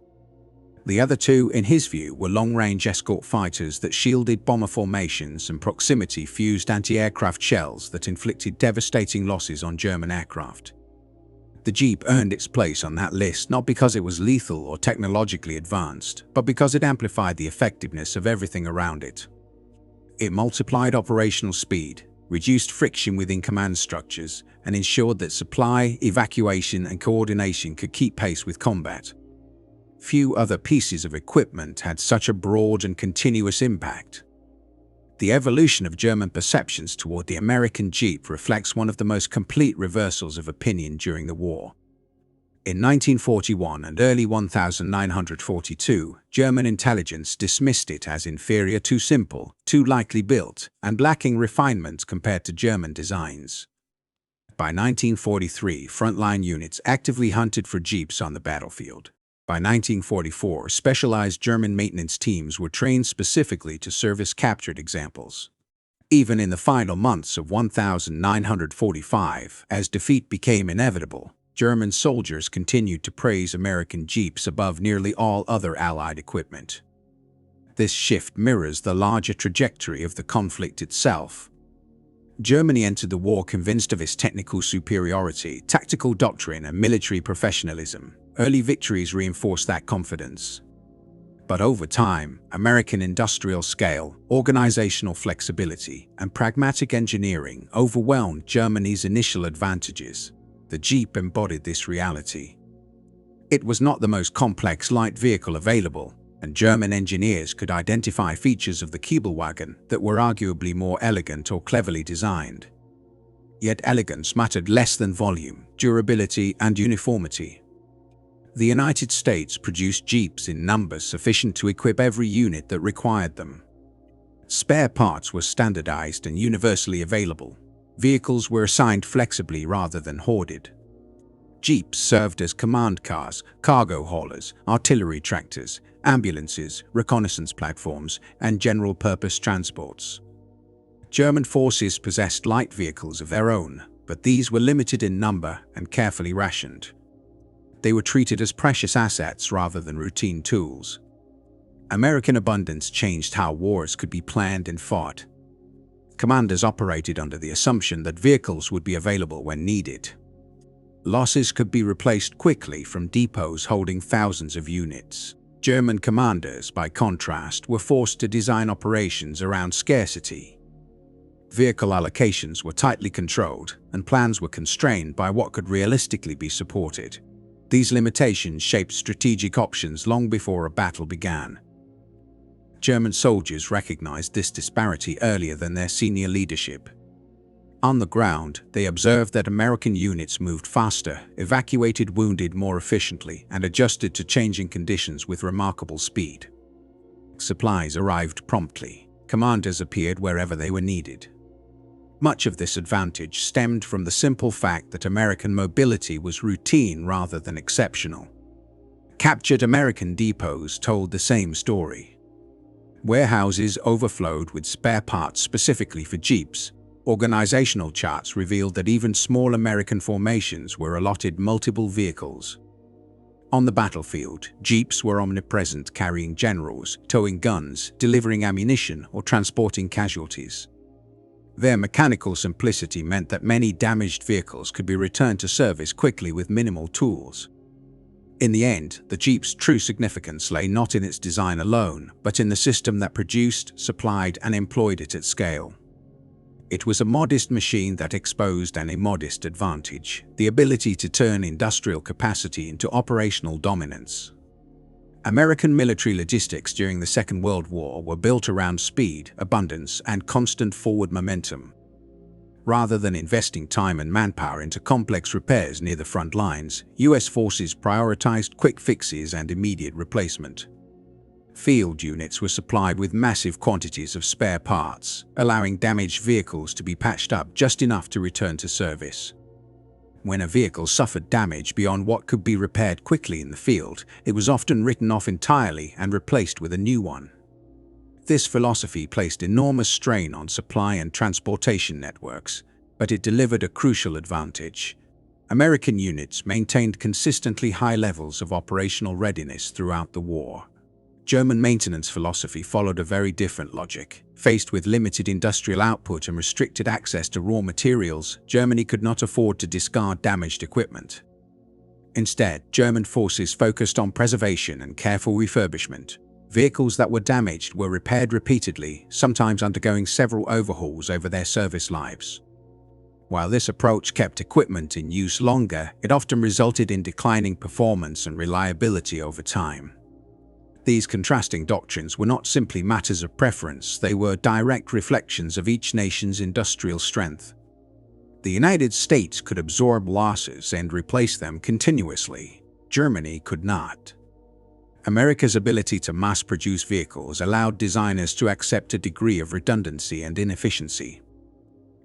[SPEAKER 1] The other two, in his view, were long-range escort fighters that shielded bomber formations and proximity-fused anti-aircraft shells that inflicted devastating losses on German aircraft. The Jeep earned its place on that list not because it was lethal or technologically advanced, but because it amplified the effectiveness of everything around it. It multiplied operational speed, reduced friction within command structures, and ensured that supply, evacuation, and coordination could keep pace with combat. Few other pieces of equipment had such a broad and continuous impact. The evolution of German perceptions toward the American Jeep reflects one of the most complete reversals of opinion during the war. In 1941 and early 1942, German intelligence dismissed it as inferior, too simple, too lightly built, and lacking refinement compared to German designs. By 1943, frontline units actively hunted for Jeeps on the battlefield. By 1944, specialized German maintenance teams were trained specifically to service captured examples. Even in the final months of 1945, as defeat became inevitable, German soldiers continued to praise American Jeeps above nearly all other Allied equipment. This shift mirrors the larger trajectory of the conflict itself. Germany entered the war convinced of its technical superiority, tactical doctrine, and military professionalism. Early victories reinforced that confidence. But over time, American industrial scale, organizational flexibility, and pragmatic engineering overwhelmed Germany's initial advantages. The Jeep embodied this reality. It was not the most complex light vehicle available, and German engineers could identify features of the Kübelwagen that were arguably more elegant or cleverly designed. Yet elegance mattered less than volume, durability, and uniformity. The United States produced Jeeps in numbers sufficient to equip every unit that required them. Spare parts were standardized and universally available. Vehicles were assigned flexibly rather than hoarded. Jeeps served as command cars, cargo haulers, artillery tractors, ambulances, reconnaissance platforms, and general-purpose transports. German forces possessed light vehicles of their own, but these were limited in number and carefully rationed. They were treated as precious assets rather than routine tools. American abundance changed how wars could be planned and fought. Commanders operated under the assumption that vehicles would be available when needed. Losses could be replaced quickly from depots holding thousands of units. German commanders, by contrast, were forced to design operations around scarcity. Vehicle allocations were tightly controlled, and plans were constrained by what could realistically be supported. These limitations shaped strategic options long before a battle began. German soldiers recognized this disparity earlier than their senior leadership. On the ground, they observed that American units moved faster, evacuated wounded more efficiently, and adjusted to changing conditions with remarkable speed. Supplies arrived promptly. Commanders appeared wherever they were needed. Much of this advantage stemmed from the simple fact that American mobility was routine rather than exceptional. Captured American depots told the same story. Warehouses overflowed with spare parts specifically for Jeeps. Organizational charts revealed that even small American formations were allotted multiple vehicles. On the battlefield, Jeeps were omnipresent, carrying generals, towing guns, delivering ammunition, or transporting casualties. Their mechanical simplicity meant that many damaged vehicles could be returned to service quickly with minimal tools. In the end, the Jeep's true significance lay not in its design alone, but in the system that produced, supplied, and employed it at scale. It was a modest machine that exposed an immodest advantage, the ability to turn industrial capacity into operational dominance. American military logistics during the Second World War were built around speed, abundance, and constant forward momentum. Rather than investing time and manpower into complex repairs near the front lines, U.S. forces prioritized quick fixes and immediate replacement. Field units were supplied with massive quantities of spare parts, allowing damaged vehicles to be patched up just enough to return to service. When a vehicle suffered damage beyond what could be repaired quickly in the field, it was often written off entirely and replaced with a new one. This philosophy placed enormous strain on supply and transportation networks, but it delivered a crucial advantage. American units maintained consistently high levels of operational readiness throughout the war. German maintenance philosophy followed a very different logic. Faced with limited industrial output and restricted access to raw materials, Germany could not afford to discard damaged equipment. Instead, German forces focused on preservation and careful refurbishment. Vehicles that were damaged were repaired repeatedly, sometimes undergoing several overhauls over their service lives. While this approach kept equipment in use longer, it often resulted in declining performance and reliability over time. These contrasting doctrines were not simply matters of preference, they were direct reflections of each nation's industrial strength. The United States could absorb losses and replace them continuously. Germany could not. America's ability to mass-produce vehicles allowed designers to accept a degree of redundancy and inefficiency.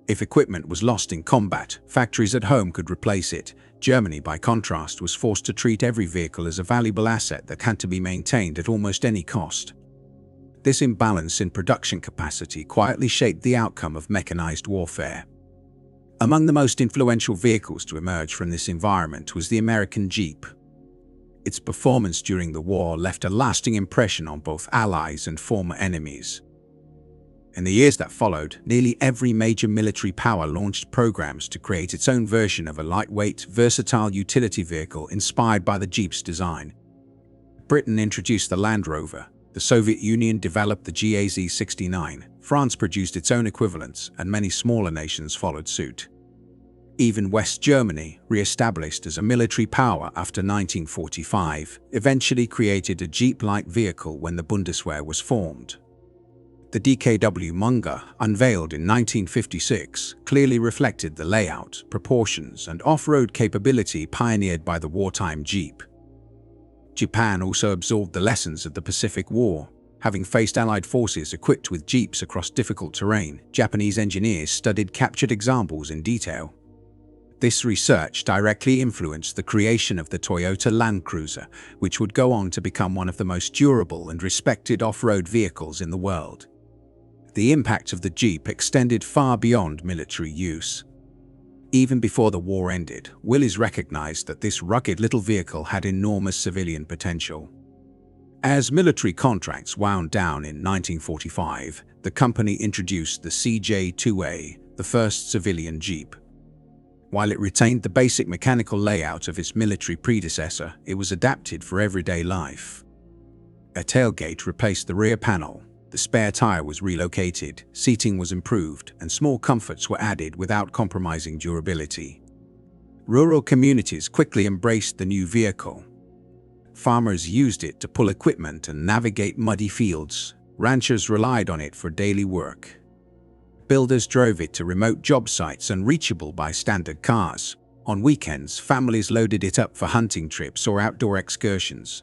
[SPEAKER 1] If equipment was lost in combat, factories at home could replace it. Germany, by contrast, was forced to treat every vehicle as a valuable asset that had to be maintained at almost any cost. This imbalance in production capacity quietly shaped the outcome of mechanized warfare. Among the most influential vehicles to emerge from this environment was the American Jeep. Its performance during the war left a lasting impression on both allies and former enemies. In the years that followed, nearly every major military power launched programs to create its own version of a lightweight, versatile utility vehicle inspired by the Jeep's design. Britain introduced the Land Rover, the Soviet Union developed the GAZ-69, France produced its own equivalents, and many smaller nations followed suit. Even West Germany, re-established as a military power after 1945, eventually created a Jeep-like vehicle when the Bundeswehr was formed. The DKW Munger, unveiled in 1956, clearly reflected the layout, proportions, and off-road capability pioneered by the wartime Jeep. Japan also absorbed the lessons of the Pacific War. Having faced Allied forces equipped with Jeeps across difficult terrain, Japanese engineers studied captured examples in detail. This research directly influenced the creation of the Toyota Land Cruiser, which would go on to become one of the most durable and respected off-road vehicles in the world. The impact of the Jeep extended far beyond military use. Even before the war ended, Willys recognized that this rugged little vehicle had enormous civilian potential. As military contracts wound down in 1945, the company introduced the CJ2A, the first civilian Jeep. While it retained the basic mechanical layout of its military predecessor, it was adapted for everyday life. A tailgate replaced the rear panel, the spare tire was relocated, seating was improved, and small comforts were added without compromising durability. Rural communities quickly embraced the new vehicle. Farmers used it to pull equipment and navigate muddy fields. Ranchers relied on it for daily work. Builders drove it to remote job sites unreachable by standard cars. On weekends, families loaded it up for hunting trips or outdoor excursions.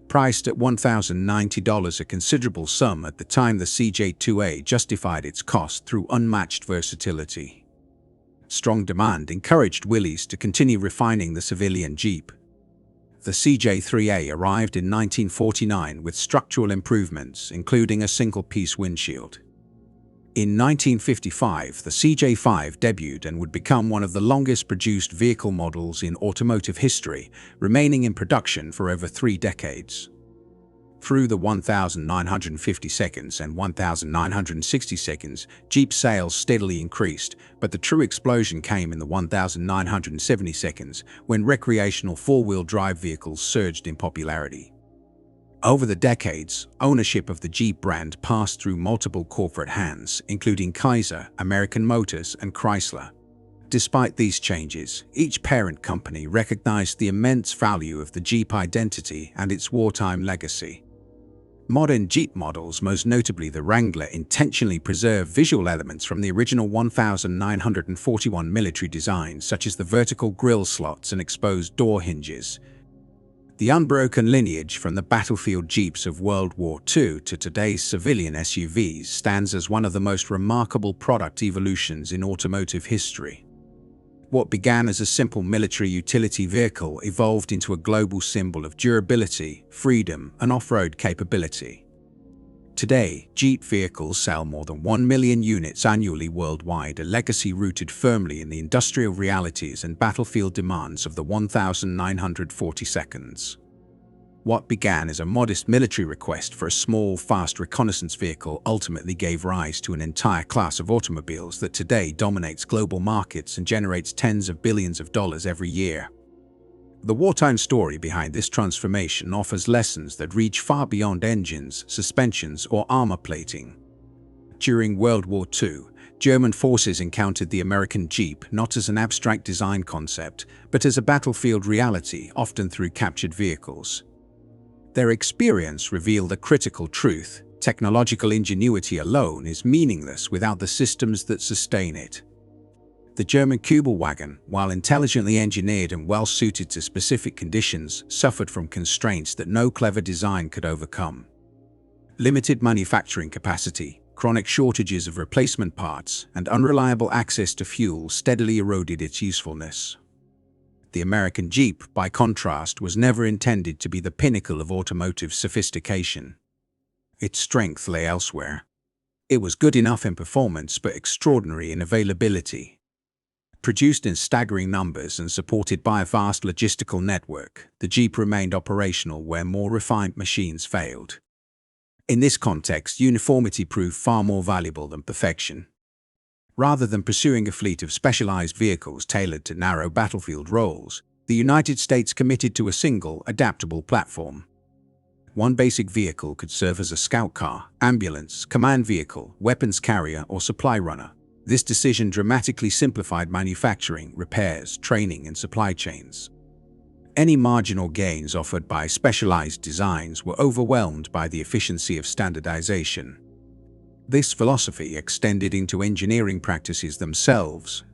[SPEAKER 1] Priced at $1,090, a considerable sum at the time, the CJ2A justified its cost through unmatched versatility. Strong demand encouraged Willys to continue refining the civilian Jeep. The CJ3A arrived in 1949 with structural improvements, including a single-piece windshield. In 1955, the CJ5 debuted and would become one of the longest-produced vehicle models in automotive history, remaining in production for over 3 decades. Through the 1,950 seconds and 1,960 seconds, Jeep sales steadily increased, but the true explosion came in the 1,970 seconds, when recreational four-wheel drive vehicles surged in popularity. Over the decades, ownership of the Jeep brand passed through multiple corporate hands, including Kaiser, American Motors, and Chrysler. Despite these changes, each parent company recognized the immense value of the Jeep identity and its wartime legacy. Modern Jeep models, most notably the Wrangler, intentionally preserve visual elements from the original 1941 military design, such as the vertical grille slots and exposed door hinges. The unbroken lineage from the battlefield Jeeps of World War II to today's civilian SUVs stands as one of the most remarkable product evolutions in automotive history. What began as a simple military utility vehicle evolved into a global symbol of durability, freedom, and off-road capability. Today, Jeep vehicles sell more than 1 million units annually worldwide, a legacy rooted firmly in the industrial realities and battlefield demands of the 1940 seconds. What began as a modest military request for a small, fast reconnaissance vehicle ultimately gave rise to an entire class of automobiles that today dominates global markets and generates tens of billions of dollars every year. The wartime story behind this transformation offers lessons that reach far beyond engines, suspensions, or armor plating. During World War II, German forces encountered the American Jeep not as an abstract design concept, but as a battlefield reality, often through captured vehicles. Their experience revealed a critical truth: technological ingenuity alone is meaningless without the systems that sustain it. The German Kübelwagen, while intelligently engineered and well-suited to specific conditions, suffered from constraints that no clever design could overcome. Limited manufacturing capacity, chronic shortages of replacement parts, and unreliable access to fuel steadily eroded its usefulness. The American Jeep, by contrast, was never intended to be the pinnacle of automotive sophistication. Its strength lay elsewhere. It was good enough in performance but extraordinary in availability. Produced in staggering numbers and supported by a vast logistical network, the Jeep remained operational where more refined machines failed. In this context, uniformity proved far more valuable than perfection. Rather than pursuing a fleet of specialized vehicles tailored to narrow battlefield roles, the United States committed to a single, adaptable platform. One basic vehicle could serve as a scout car, ambulance, command vehicle, weapons carrier, or supply runner. This decision dramatically simplified manufacturing, repairs, training, and supply chains. Any marginal gains offered by specialized designs were overwhelmed by the efficiency of standardization. This philosophy extended into engineering practices themselves.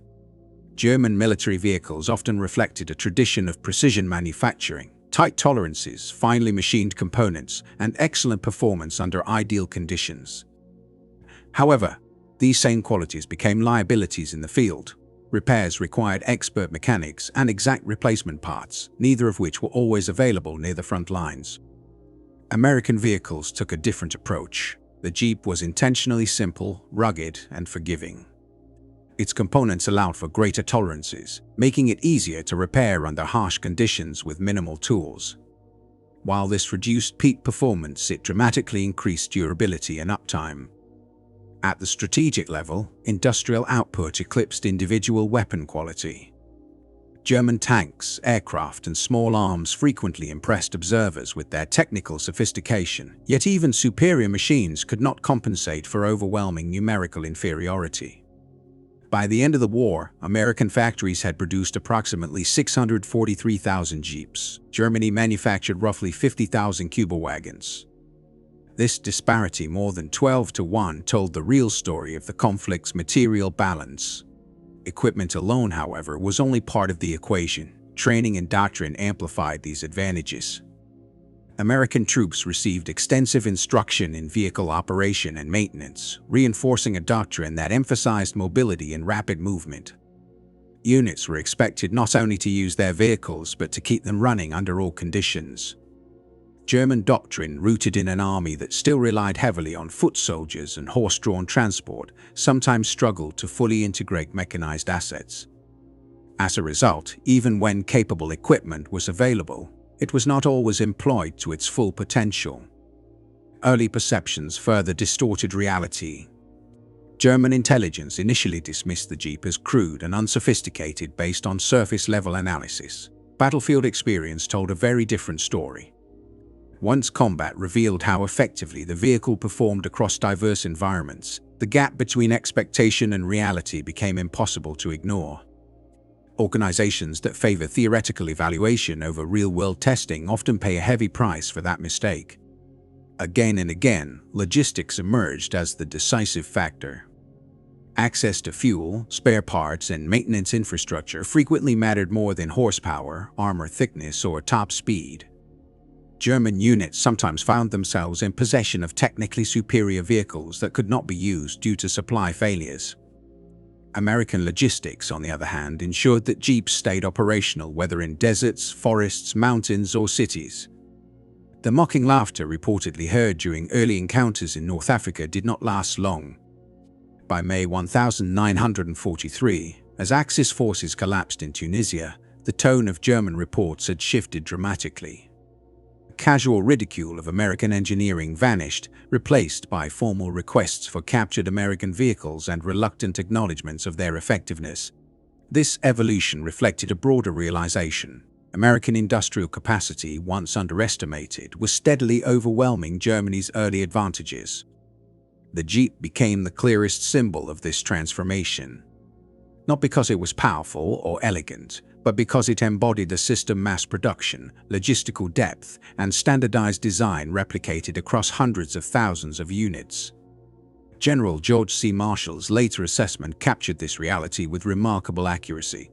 [SPEAKER 1] German military vehicles often reflected a tradition of precision manufacturing, tight tolerances, finely machined components, and excellent performance under ideal conditions. However, these same qualities became liabilities in the field. Repairs required expert mechanics and exact replacement parts, neither of which were always available near the front lines. American vehicles took a different approach. The Jeep was intentionally simple, rugged, and forgiving. Its components allowed for greater tolerances, making it easier to repair under harsh conditions with minimal tools. While this reduced peak performance, it dramatically increased durability and uptime. At the strategic level, industrial output eclipsed individual weapon quality. German tanks, aircraft, and small arms frequently impressed observers with their technical sophistication, yet even superior machines could not compensate for overwhelming numerical inferiority. By the end of the war, American factories had produced approximately 643,000 Jeeps. Germany manufactured roughly 50,000 Kübelwagens. This disparity, more than 12 to 1, told the real story of the conflict's material balance. Equipment alone, however, was only part of the equation. Training and doctrine amplified these advantages. American troops received extensive instruction in vehicle operation and maintenance, reinforcing a doctrine that emphasized mobility and rapid movement. Units were expected not only to use their vehicles but to keep them running under all conditions. German doctrine, rooted in an army that still relied heavily on foot soldiers and horse-drawn transport, sometimes struggled to fully integrate mechanized assets. As a result, even when capable equipment was available, it was not always employed to its full potential. Early perceptions further distorted reality. German intelligence initially dismissed the Jeep as crude and unsophisticated based on surface-level analysis. Battlefield experience told a very different story. Once combat revealed how effectively the vehicle performed across diverse environments, the gap between expectation and reality became impossible to ignore. Organizations that favor theoretical evaluation over real-world testing often pay a heavy price for that mistake. Again and again, logistics emerged as the decisive factor. Access to fuel, spare parts, and maintenance infrastructure frequently mattered more than horsepower, armor thickness, or top speed. German units sometimes found themselves in possession of technically superior vehicles that could not be used due to supply failures. American logistics, on the other hand, ensured that Jeeps stayed operational whether in deserts, forests, mountains, or cities. The mocking laughter reportedly heard during early encounters in North Africa did not last long. By May 1943, as Axis forces collapsed in Tunisia, the tone of German reports had shifted dramatically. casual ridicule of American engineering vanished, replaced by formal requests for captured American vehicles and reluctant acknowledgments of their effectiveness. This evolution reflected a broader realization. American industrial capacity, once underestimated, was steadily overwhelming Germany's early advantages. The Jeep became the clearest symbol of this transformation. Not because it was powerful or elegant, but because it embodied a system mass production, logistical depth, and standardized design replicated across hundreds of thousands of units. General George C. Marshall's later assessment captured this reality with remarkable accuracy.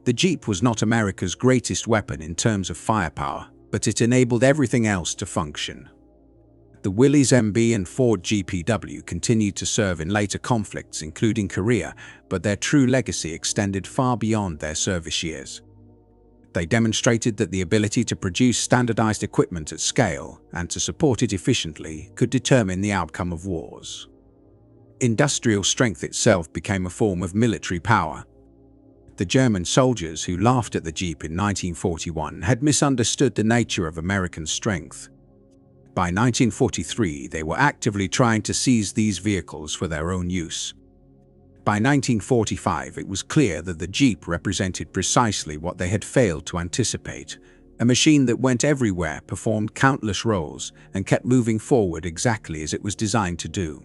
[SPEAKER 1] The Jeep was not America's greatest weapon in terms of firepower, but it enabled everything else to function. The Willys MB and Ford GPW continued to serve in later conflicts, including Korea, but their true legacy extended far beyond their service years. They demonstrated that the ability to produce standardized equipment at scale and to support it efficiently could determine the outcome of wars. Industrial strength itself became a form of military power. The German soldiers who laughed at the Jeep in 1941 had misunderstood the nature of American strength. By 1943, they were actively trying to seize these vehicles for their own use. By 1945, it was clear that the Jeep represented precisely what they had failed to anticipate: a machine that went everywhere, performed countless roles, and kept moving forward exactly as it was designed to do.